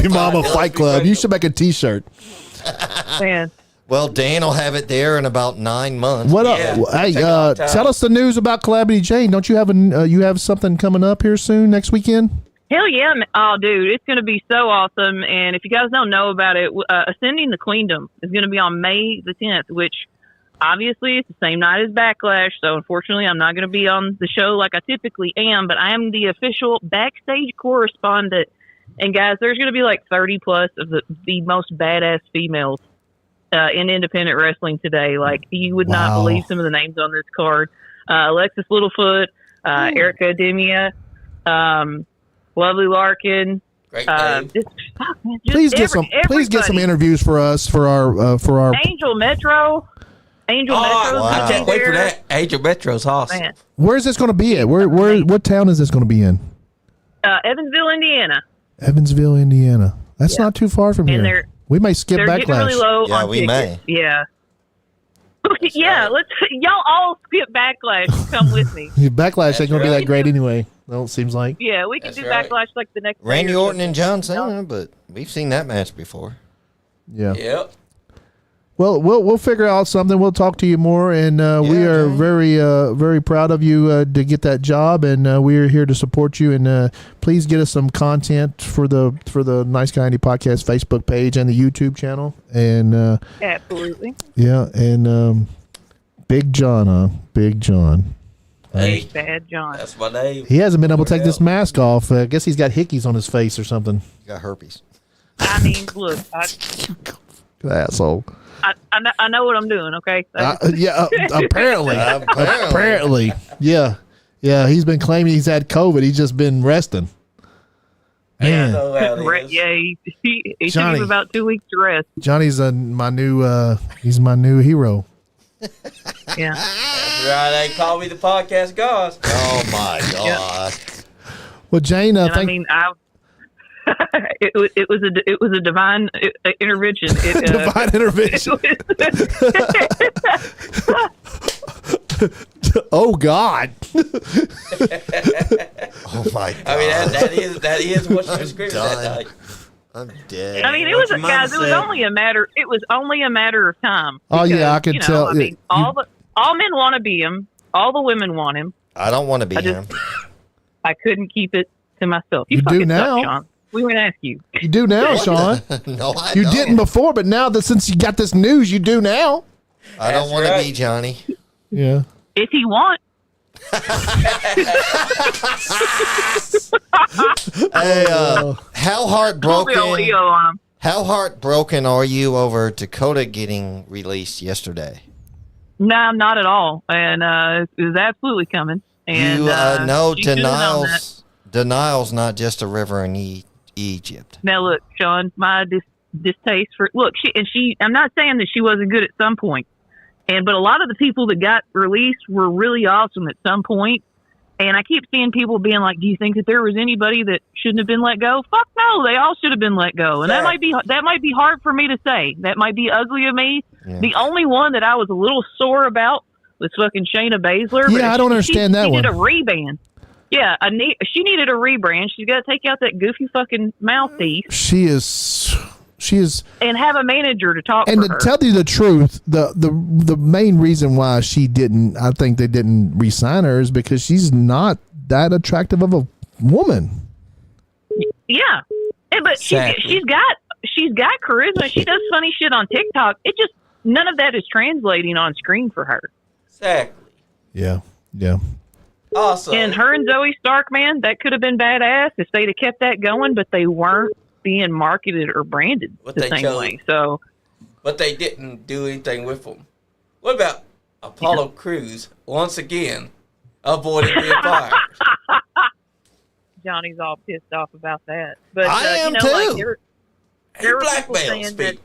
mama fight club. You should make a T-shirt. Man. Well, Dan will have it there in about 9 months. What up? Hey, tell us the news about Calamity Jane. Don't you have you have something coming up here soon next weekend? Hell yeah! Oh, dude, it's going to be so awesome. And if you guys don't know about it, Ascending the Queendom is going to be on May the 10th, which obviously it's the same night as Backlash. So unfortunately, I'm not going to be on the show like I typically am, but I am the official backstage correspondent. And guys, there's going to be like 30 plus of the most badass females in independent wrestling today. Like, you would not believe some of the names on this card. Alexis Littlefoot, Erica Demia, Lovely Larkin. Great Please get some interviews for us for our Angel Metro. I can't wait for that. Angel Metro's awesome. Man. Where's this going to be at? What town is this going to be in? Evansville, Indiana. Evansville, Indiana. That's not too far from And here. We may skip they're Backlash. getting really low Yeah, on we tickets. may. Yeah. Yeah, y'all all skip Backlash. Come with me. Backlash ain't going to be that great anyway. No, it seems like. Yeah, we can do Backlash like the next Randy day or Orton and John Cena, but we've seen that match before. Yeah. Yep. Well, we'll figure out something. We'll talk to you more, and we are very proud of you to get that job, and we are here to support you. And please get us some content for the Nice Guy Andy podcast Facebook page and the YouTube channel. And absolutely. Yeah, and Big John, Big John. Hey, Bad John. That's my name. He hasn't been able to take this mask off. I guess he's got hickeys on his face or something. He got herpes. I mean, look, Asshole. I know what I'm doing, okay? Yeah, apparently. Apparently. Yeah. Yeah, he's been claiming he's had COVID. He's just been resting. Man. Yeah, he took Johnny. him about 2 weeks to rest. Johnny's my new hero. Yeah. That's right. They call me the podcast goss. Oh my God. Well, Jane, And I mean, it was a divine intervention. Divine intervention. Oh God. Oh my God. I mean, that is what she was screaming that night. I'm dead. I mean, it was only a matter. It was only a matter of time. Oh yeah, I can tell. I mean, all men want to be him. All the women want him. I don't want to be him. I couldn't keep it to myself. You do now, suck, Sean. We wouldn't ask you. You do now, Sean. No, I You don't. didn't before, but now that since you got this news, you do now. I don't want to be Johnny. Yeah. If he wants. Hey, how heartbroken? We'll be on him. How heartbroken are you over Dakota getting released yesterday? No, I'm not at all, and it was absolutely coming. And You know, she's doing all that. denial's not just a river in Egypt. Now look, Sean, my distaste for she. I'm not saying that she wasn't good at some point, but a lot of the people that got released were really awesome at some point, And I keep seeing people being like, "Do you think that there was anybody that shouldn't have been let go?" Fuck no, they all should have been let go. And that might be hard for me to say. That might be ugly of me. Yeah. The only one that I was a little sore about was fucking Shayna Baszler. Yeah, I don't understand that one. She needed a rebrand. Yeah, she needed a rebrand. She's got to take out that goofy fucking mouthpiece. She is, and have a manager to talk. And to her. Tell you the truth, the main reason why I think they didn't re-sign her is because she's not that attractive of a woman. Yeah, but she's got charisma. She does funny shit on TikTok. It just none of that is translating on screen for her. Exactly. Yeah. Awesome. And her and Zoe Stark, man, that could have been badass if they'd have kept that going, but they weren't being marketed or branded the same way. So, but they didn't do anything with them. What about Apollo Crews once again avoiding being fired? Johnny's all pissed off about that. But I am too. Like there were people saying that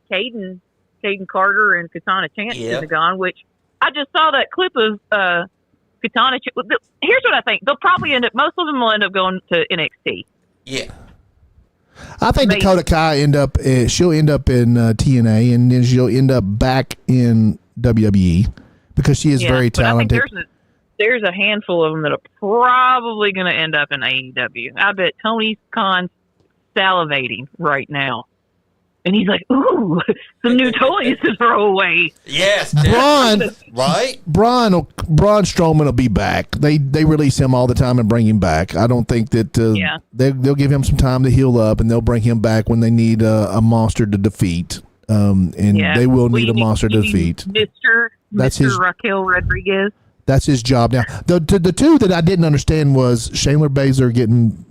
Caden Carter and Katana Chance should have gone, which I just saw that clip of Katana. Here's what I think: they'll probably most of them will end up going to NXT. Yeah. I think Dakota Kai she'll end up in TNA, and then she'll end up back in WWE because she is very talented. I think there's a handful of them that are probably going to end up in AEW. I bet Tony Khan's salivating right now. And he's like, ooh, some new toys to throw away. Yes. Right? Braun Strowman will be back. They release him all the time and bring him back. I don't think that they'll give him some time to heal up, and they'll bring him back when they need a monster to defeat. They will need a monster to defeat. Mr. Raquel Rodriguez. That's his job now. The two that I didn't understand was Shayna Baszler getting,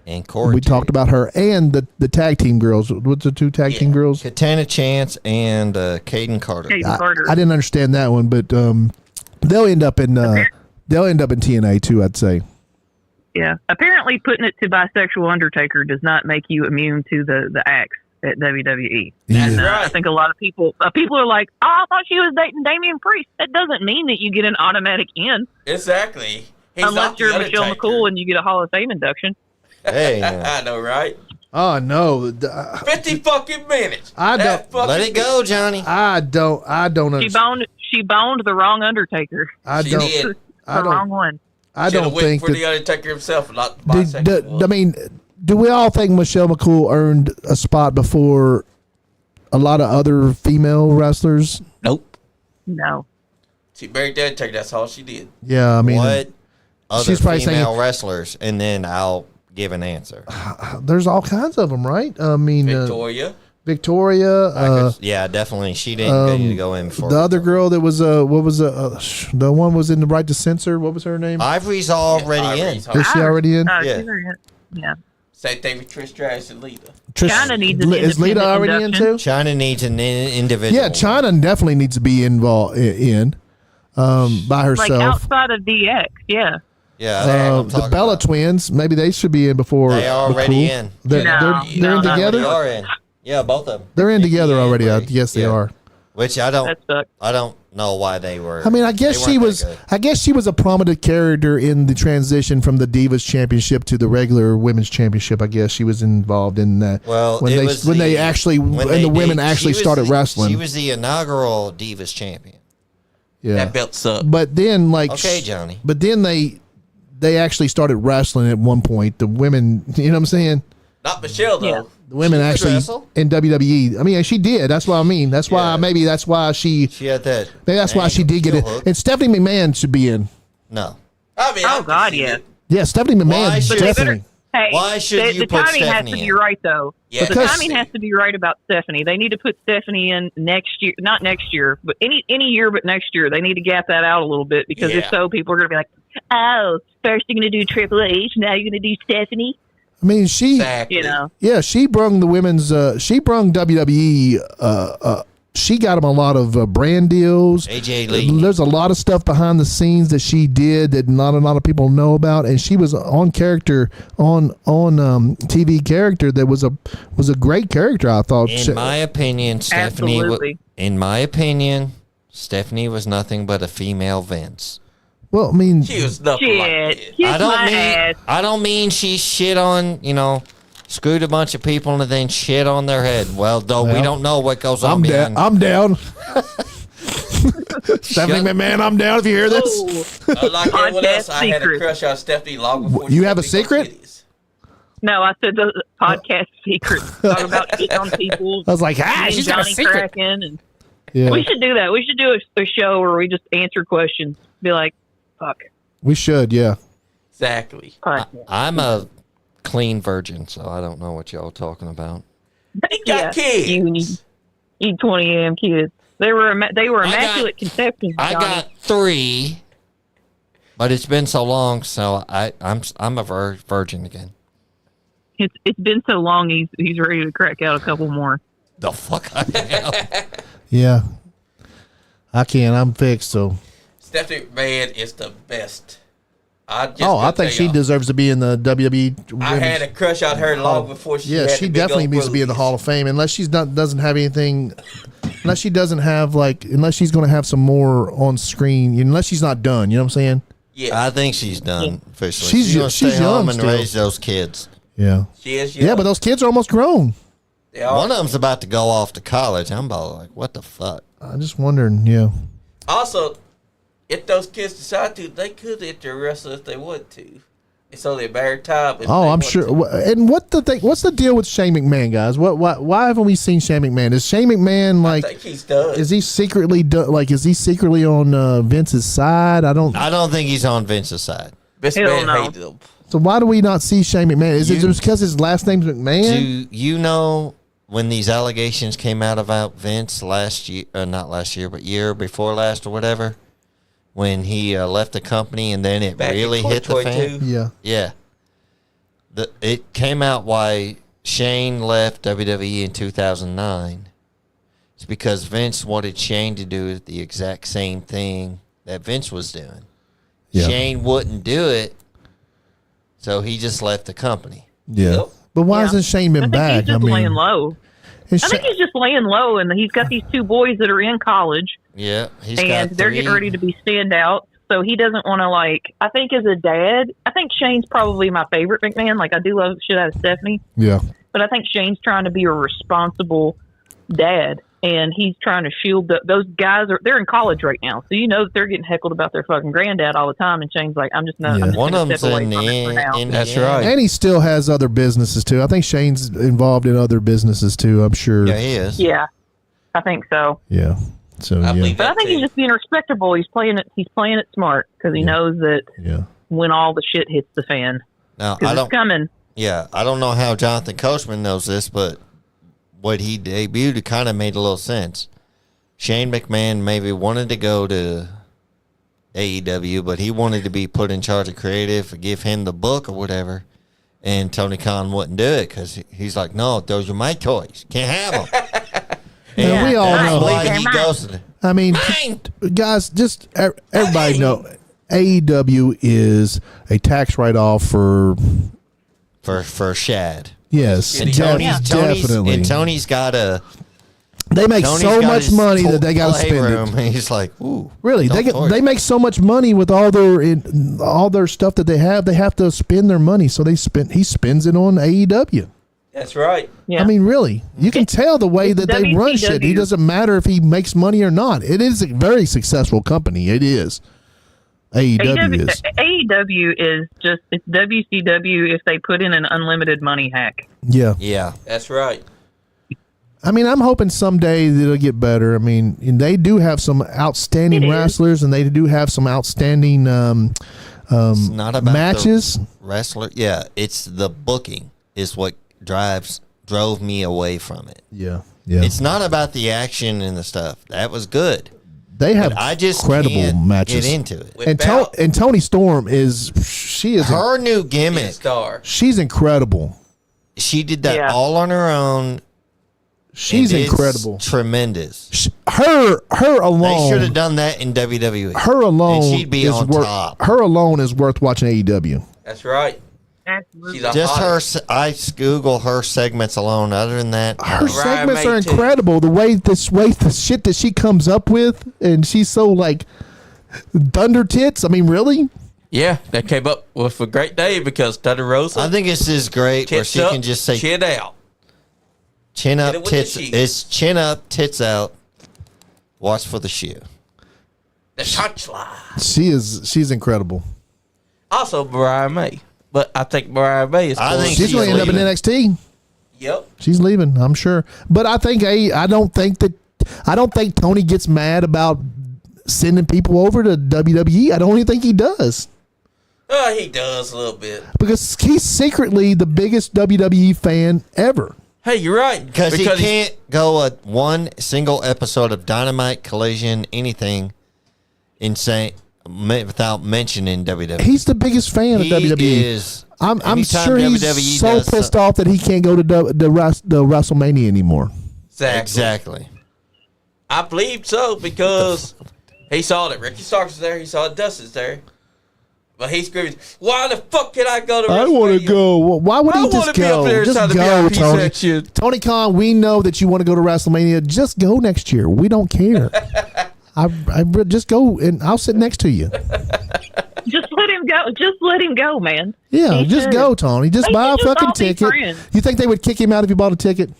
and Corey. We talked about her and the tag team girls. What's the two tag team girls? Katana Chance and Caden Carter. I didn't understand that one, but they'll end up in TNA too, I'd say. Yeah, apparently putting it to bisexual Undertaker does not make you immune to the acts at WWE. That's and right. I think a lot of people are like, "Oh, I thought she was dating Damian Priest." That doesn't mean that you get an automatic in. Exactly. Unless you're Michelle McCool and you get a Hall of Fame induction. Hey, I know, right? Oh no, 50 fucking minutes. Let it go, Johnny. I don't. She boned the wrong Undertaker. Did. Wrong one. I don't think for the Undertaker himself, not bisexual. I mean, do we all think Michelle McCool earned a spot before a lot of other female wrestlers? Nope. No. She married the Undertaker. That's all she did. Yeah, I mean, what other she's probably female wrestlers, and then I'll give an answer. There's all kinds of them, right? I mean, Victoria. Yeah, definitely. She didn't get to go in for the other girl that was the one was in the right to censor. What was her name? Ivory's already in. Is she already in? Yeah. Same thing with Trish Stratus and Lita. China needs an is Lita already in too? China needs an individual. Yeah, China definitely needs to be involved by herself. Like outside of DX, yeah. Yeah, the Bella twins, maybe they should be in before. They are already in. They're in together. They are in. Yeah, both of them. They're in together already. I guess they are. Which I don't know why they were. I mean, I guess she was a prominent character in the transition from the Divas Championship to the regular Women's Championship. I guess she was involved in that. Well, when the women actually started wrestling. She was the inaugural Divas champion. Yeah, that belt sucked. But then, okay, Johnny. But then they actually started wrestling at one point. The women, you know what I'm saying? Not Michelle though. Yeah. The women actually in WWE. I mean, she did. That's what I mean. That's why that's why she had that. Maybe that's why she did get it. And Stephanie McMahon should be in. No. I mean, oh God, yeah. Yeah, Stephanie McMahon definitely. Why should you the put timing Stephanie has to in? be right though. Yeah. The timing has to be right about Stephanie. They need to put Stephanie in next year, not next year, but any year but next year. They need to gap that out a little bit because if so, people are going to be like, "Oh, first you're going to do Triple H, now you're going to do Stephanie." I mean, she brung the women's. She brung WWE. She got them a lot of brand deals. AJ Lee. There's a lot of stuff behind the scenes that she did that not a lot of people know about, and she was on character on TV character that was a great character. I thought. In my opinion, Stephanie. In my opinion, Stephanie was nothing but a female Vince. Well, I mean, She was nothing like Shit. that. Kiss my ass. I don't mean she shit on, screwed a bunch of people and then shit on their head. Well, though we don't know what goes on behind. I'm down. Stephanie McMahon, I'm down if you hear this. Like everyone else, Podcast I had a secret. crush on Stephanie long before. You she have a had big old secret? titties. No, I said the podcast secret. Talk about cheating on people. I was like, Me and she's got a Johnny secret. Kraken and Yeah, we should do that. We should do a show where we just answer questions. Be like, fuck. we should. Yeah. Exactly. I'm a clean virgin, so I don't know what y'all talking about. He got kids. You 20 AM kids. They were immaculate conceptions. I Johnny. got 3, but it's been so long, so I'm a virgin again. It's been so long. He's ready to crack out a couple more. The fuck I am. Yeah. I can't. I'm fixed. So. Stephanie McMahon is the best. I think she deserves to be in the WWE. I had a crush on her long before she. Yeah, had she the big definitely old needs to be in the boobies. Hall of Fame unless she's doesn't have anything. Unless she doesn't have unless she's going to have some more on screen. Unless she's not done. You know what I'm saying? Yeah, I think she's done officially. She's gonna she's stay home young and still. raise those kids. Yeah. She is. Yeah, but those kids are almost grown. They are. One of them's about to go off to college. I'm about like, what the fuck? I'm just wondering. Yeah. Also, if those kids decide to, they could enter wrestle if they want to. It's only a matter of time. if Oh, they I'm want sure. to. And what's the deal with Shane McMahon, guys? Why haven't we seen Shane McMahon? Is Shane McMahon I think he's done. Is he secretly is he secretly on Vince's side? I don't think he's on Vince's side. Best Hell man no. hated him. So why do we not see Shane McMahon? Is it just because his last name's McMahon? Do you know when these allegations came out about Vince last year, not last year, but year before last or whatever, when he left the company and then it Back in really hit the fan? 2022. Yeah. Yeah. It came out why Shane left WWE in 2009. It's because Vince wanted Shane to do the exact same thing that Vince was doing. Yeah. Shane wouldn't do it, so he just left the company. Yeah. Yep. But why Yeah. hasn't Shane been I think back? he's just laying low. I think he's just laying low, and he's got these 2 boys that are in college, Yeah, he's and got they're 3. getting ready to be standouts. So he doesn't want to I think as a dad, I think Shane's probably my favorite McMahon. I do love the shit out of Stephanie, Yeah. but I think Shane's trying to be a responsible dad, and he's trying to shield those guys. They're in college right now, so that they're getting heckled about their fucking granddad all the time. And Shane's like, I'm just not. I'm just One gonna of them's step away in from it for now. That's right. And he still has other businesses too. I think Shane's involved in other businesses too. I'm sure. Yeah, he is. Yeah, I think so. Yeah. So I yeah. believe But I that think too. he's just being respectable. He's playing it smart because he knows that Yeah. when all the shit hits the fan, Now, I because don't. it's coming. Yeah, I don't know how Jonathan Coachman knows this, but what he debuted kind of made a little sense. Shane McMahon maybe wanted to go to AEW, but he wanted to be put in charge of creative, give him the book or whatever. And Tony Khan wouldn't do it because he's like, no, those are my toys. Can't have them. Yeah, we all that's know. why he goes to I mean, guys, just everybody know AEW is a tax write-off for Shad. yes, And definitely. And Tony's got a. They make Tony's so got much his money that they got to spend playroom. it. He's like, ooh. Really, they make so much money with all their stuff that they have. They have to spend their money, so he spends it on AEW. That's right. Yeah. I mean, really, you can tell the way that they run shit. He WCW. doesn't matter if he makes money or not. It is a very successful company. It is. AEW is. AEW is just it's WCW if they put in an unlimited money hack. Yeah. Yeah. That's right. I mean, I'm hoping someday that it'll get better. I mean, and they do have some outstanding wrestlers, and they do have some outstanding It's not about matches. the wrestler. Yeah, it's the booking is what drove me away from it. Yeah. Yeah. It's not about the action and the stuff. That was good. They have But I just incredible can't matches. get into it. And Tony Storm she is Her new gimmick. Star. she's incredible. She did that all on her own. She's and it's incredible. Tremendous. Her alone. They should have done that in WWE. Her alone And she'd be is on worth, top. Her alone is worth watching AEW. That's right. She's a Just hottie. her. I Google her segments alone. Other than that, Her segments May are too. incredible. The shit that she comes up with, and she's so like Thunder Tits. I mean, really? Yeah, they came up with a great name because Thunder Rosa. I think it's just great where she can just say chin out. Chin Hit up, it with tits. the shoe. It's chin up, tits out. Watch for the shoe. The touchline. She's incredible. Also, Mariah May. But I think Mariah May is. I think she's going to end up in NXT. Yep. She's leaving, I'm sure. But I think I don't think Tony gets mad about sending people over to WWE. I don't even think he does. He does a little bit. Because he's secretly the biggest WWE fan ever. Hey, you're right. Because he can't go one single episode of Dynamite, Collision, anything insane without mentioning WWE. He's the biggest fan of WWE. I'm anytime sure he's WWE so does pissed off that he can't go to the WrestleMania anymore. Exactly. I believe so because he saw that Ricky Starks is there. He saw that Dustin's there. But he's screaming, why the fuck can I go to WrestleMania? I want to go. Why would he just be up go? there Just inside the go, VIP Tony. section. Tony Khan, we know that you want to go to WrestleMania. Just go next year. We don't care. I just go and I'll sit next to you. Just let him go. Just let him go, man. Yeah, He just should. go, Tony. Just They buy a should just fucking all be ticket. friends. You think they would kick him out if he bought a ticket?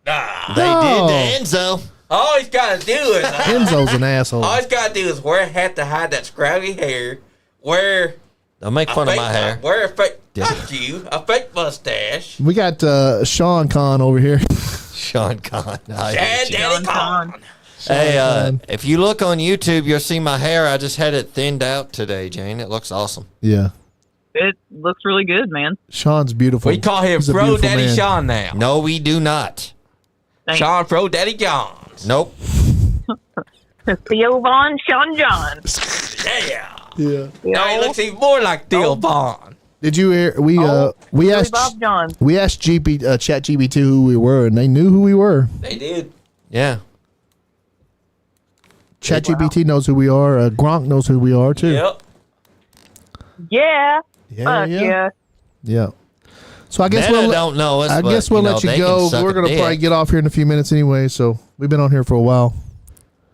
Nah. They No. did to Enzo. All he's got to do is... Enzo's an asshole. All he's got to do is wear a hat to hide that scraggly hair, wear... Don't make fun of my hair. Wear a fake... Not you. A fake mustache. We got Sean Khan over here. Sean Khan. Dad, Daddy Khan. Hey, if you look on YouTube, you'll see my hair. I just had it thinned out today, Jane. It looks awesome. Yeah. It looks really good, man. Sean's beautiful. We call him He's a Bro beautiful Daddy man. Sean now. No, we do not. Thanks. Sean Bro Daddy Johns. Nope. Theo Von, Sean John. Yeah. Yeah. Now he looks even more like Theo Vaughn. Did you hear? We Billy asked Bob John. we asked ChatGPT who we were, and they knew who we were. They did. Yeah. ChatGPT knows who we are. Gronk knows who we are too. Yep. Yeah. Yeah, Fuck yeah. yeah. Yeah. So I guess Meta we'll don't know us, I but, guess we'll you know, let you they can go. suck We're a gonna dick. probably get off here in a few minutes anyway. So we've been on here for a while.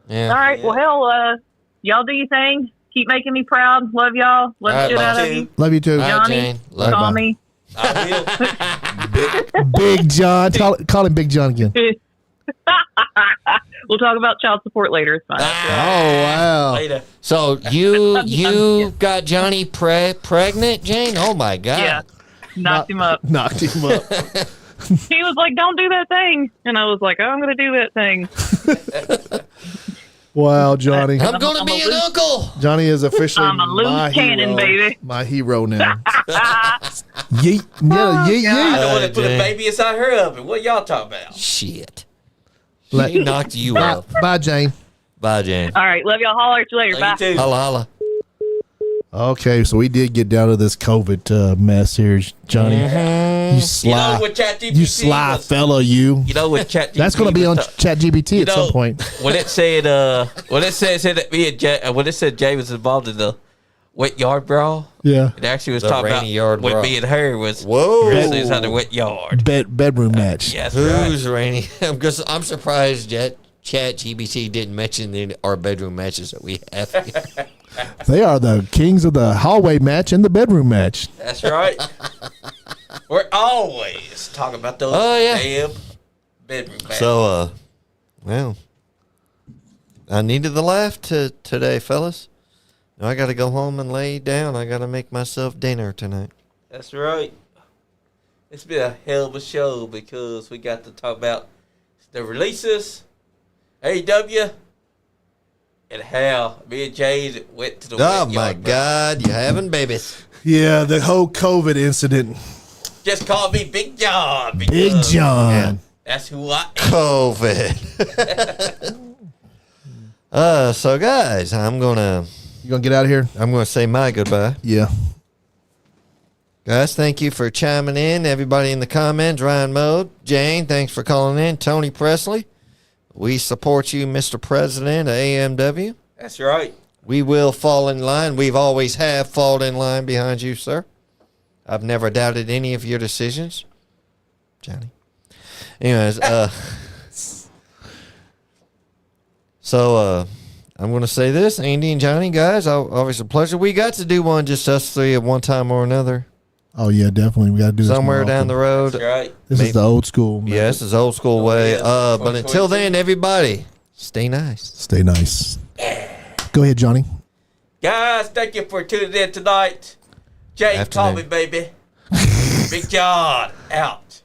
Yeah. All right. Well, hell, y'all do your thing. Keep making me proud. Love y'all. Love the shit out of you. Love you too. All right, Johnny, Jane. Love call you. me. Big John. Call him Big John again. We'll talk about child support later. It's fine. Oh wow. Later. So you got Johnny pregnant, Jane? Oh my God. Yeah. Knocked him up. Knocked him up. He was like, "Don't do that thing," and I was like, "Oh, I'm going to do that thing." Wow, Johnny. I'm gonna be an uncle. Johnny is officially I'm a loose my cannon, hero. baby. My hero now. Yeet. Oh, Yeah, yeet, I yeet. don't want to put a Jane. baby inside her oven. What y'all talking about? Shit. Let- He knocked you Bye, up. bye, Jane. Bye, Jane. All right. Love y'all. Holler at you later. Bye. You too. Holla, holla. Okay, so we did get down to this COVID mess here, Johnny. Mm-hmm. You sly, what ChatGPT you sly was? fella, you. You know what ChatGPT That's going to be on was ChatGPT You at know, some point. when it said that me and when it said Jay was involved in the wet yard brawl, Yeah, it actually was The talking about rainy yard when brawl. me and her was Whoa. wrestling inside the wet yard. bedroom match. Yes, right. Who's rainy? Because I'm surprised ChatGPT didn't mention our bedroom matches that we have. They are the kings of the hallway match and the bedroom match. That's right. We're always talking about those damn bedroom matches. So, well, I needed the laugh today, fellas. Now I got to go home and lay down. I got to make myself dinner tonight. That's right. It's been a hell of a show because we got to talk about the releases, AEW, and how me and Jay went to the Oh, wet my yard. God. You having babies? Yeah, the whole COVID incident. Just call me Big John. Big because John. That's who I am. COVID. So, guys, I'm going to You gonna get out of here? say my goodbye. Yeah. Guys, thank you for chiming in. Everybody in the comments, Ryan Mode, Jane, thanks for calling in. Tony Presley, we support you, Mr. President of AMW. That's right. We will fall in line. We've always have fallen in line behind you, sir. I've never doubted any of your decisions, Johnny. Anyways, so I'm going to say this, Andy and Johnny, guys, always a pleasure. We got to do one, just us three at one time or another. Oh, yeah, definitely. We got to do somewhere this down the road. That's right. This is the old school. Yeah, this is old school way. But until then, everybody, stay nice. Stay nice. Go ahead, Johnny. Guys, thank you for tuning in tonight. Jay, call me, baby. Big John, out.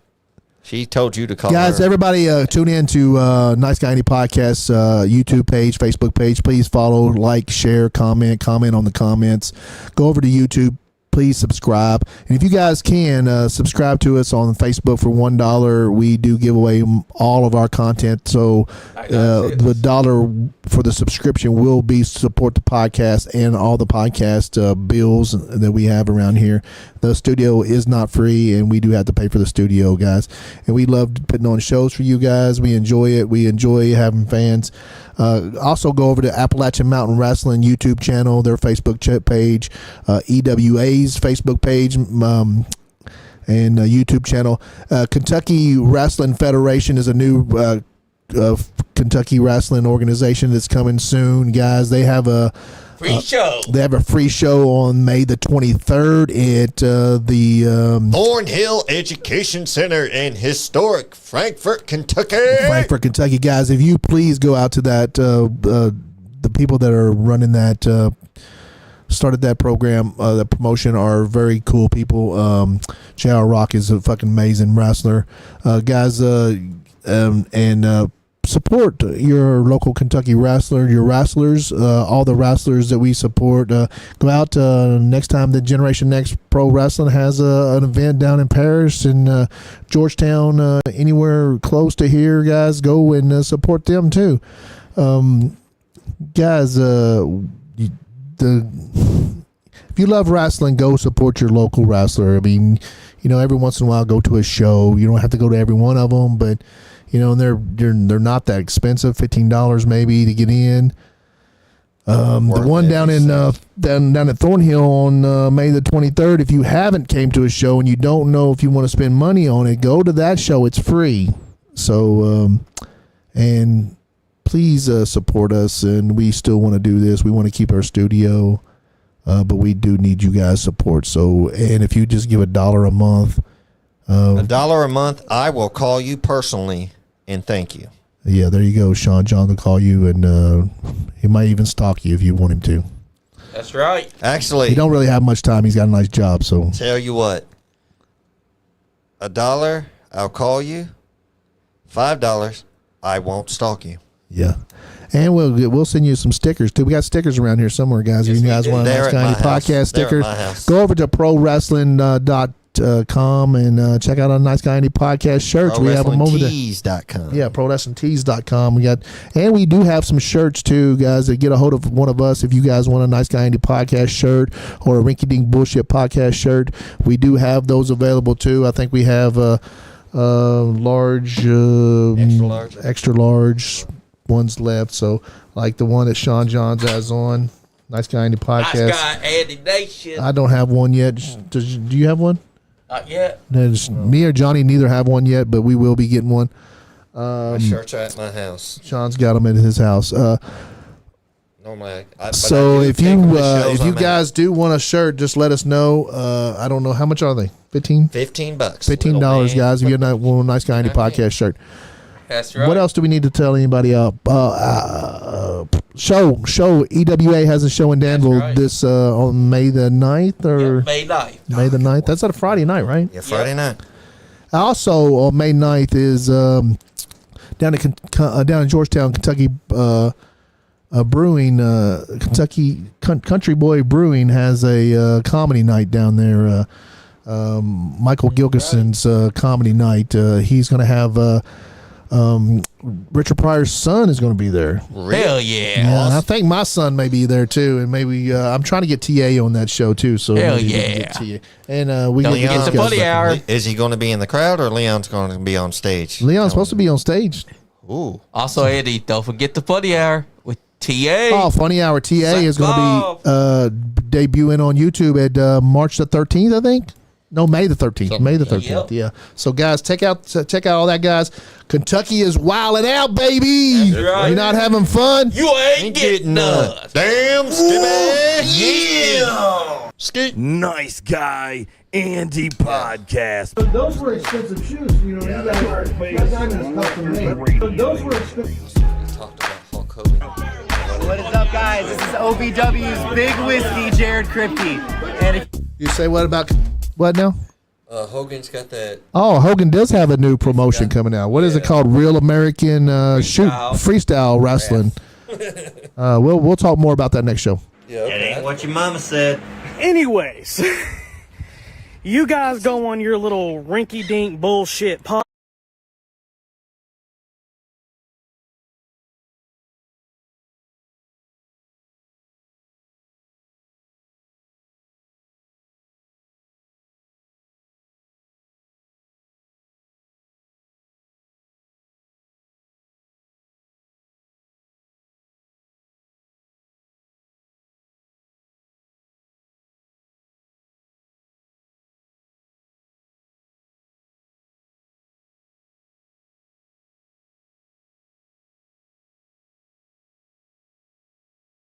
She told you to call Guys, her. everybody tune in to Nice Guy Andy Podcast YouTube page, Facebook page. Please follow, like, share, comment on the comments. Go over to YouTube. Please subscribe. And if you guys can, subscribe to us on Facebook for $1. We do give away all of our content. So the $1 for the subscription will be support the podcast and all the podcast bills that we have around here. The studio is not free, and we do have to pay for the studio, guys. And we love putting on shows for you guys. We enjoy it. We enjoy having fans. Also, go over to Appalachian Mountain Wrestling YouTube channel, their Facebook page, EWA's Facebook page, and YouTube channel. Kentucky Wrestling Federation is a new Kentucky wrestling organization that's coming soon, guys. They have a free show. They have a free show on May the 23rd at the Thornhill Education Center in historic Frankfort, Kentucky. Frankfort, Kentucky, guys. If you please go out to that, the people that are running that, started that program, the promotion, are very cool people. JR Rock is a fucking amazing wrestler, guys. And support your local Kentucky wrestler, your wrestlers, all the wrestlers that we support. Go out next time the Generation Next Pro Wrestling has an event down in Paris and Georgetown, anywhere close to here, guys. Go and support them too, guys. If you love wrestling, go support your local wrestler. I mean, every once in a while, go to a show. You don't have to go to every one of them, but they're not that expensive. $15 maybe to get in. The one down in down at Thornhill on May the 23rd. If you haven't came to a show and you don't know if you want to spend money on it, go to that show. It's free. So and please support us. And we still want to do this. We want to keep our studio, but we do need you guys' support. So, and if you just give $1 a month. $1 a month, I will call you personally and thank you. Yeah, there you go. Sean John will call you, and he might even stalk you if you want him to. That's right. Actually, he don't really have much time. He's got a nice job, so. Tell you what, $1, I'll call you. $5, I won't stalk you. Yeah. And we'll send you some stickers too. We got stickers around here somewhere, guys. If you guys want a Nice Guy Andy Podcast sticker, go over to prowrestling.com and check out our Nice Guy Andy Podcast shirts. We have them over there. ProWrestlingTees.com. Yeah, ProWrestlingTees.com. We do have some shirts too, guys. That get a hold of one of us if you guys want a Nice Guy Andy Podcast shirt or a Rinky Dink Bullshit Podcast shirt. We do have those available too. I think we have large, extra large ones left. So like the one that Sean Johns has on. Nice Guy Andy Podcast. Nice Guy Andy Nation. I don't have one yet. Do you have one? Not yet. Me or Johnny neither have one yet, but we will be getting one. My shirts are at my house. Sean's got them at his house. Normally, so if you guys do want a shirt, just let us know. I don't know how much are they. $15? $15. $15, guys. If you're not one Nice Guy Andy Podcast shirt. That's right. What else do we need to tell anybody up? Show EWA has a show in Danville this on May the 9th or May 9th. May the 9th. That's at a Friday night, right? Yeah, Friday night. Also on May 9th is down in Georgetown, Kentucky. Brewing, Kentucky Country Boy Brewing has a comedy night down there. Michael Gilkison's comedy night. He's going to have. Richard Pryor's son is going to be there. Hell yeah! And I think my son may be there too, and maybe I'm trying to get TA on that show too. So hell maybe yeah! we can get TA. And we Don't get the buddy hour. Is he going to be in the crowd or Leon's going to be on stage? Leon's supposed to be on stage. Ooh! Also, Eddie, don't forget the buddy hour with TA. Oh, Funny Hour TA is going to be debuting on YouTube at March the 13th, I think. No, May the 13th. May the 13th. Yep. Yeah. So guys, check out all that, guys. Kentucky is wilding out, baby. That's right. You're not having fun. You ain't getting none. Damn, yeah. Skate. Nice Guy Andy podcast. Those were expensive shoes. You know, you guys custom made. Those were expensive. Talked about Hulk Hogan. What is up, guys? This is OVW's Big Whiskey, Jared Kripke. And if You say what about what now? Hogan's got that. Oh, Hogan does have a new promotion coming out. What is it called? Real American freestyle wrestling. We'll talk more about that next show. Yeah, okay. It ain't what your mama said. Anyways, you guys go on your little rinky-dink bullshit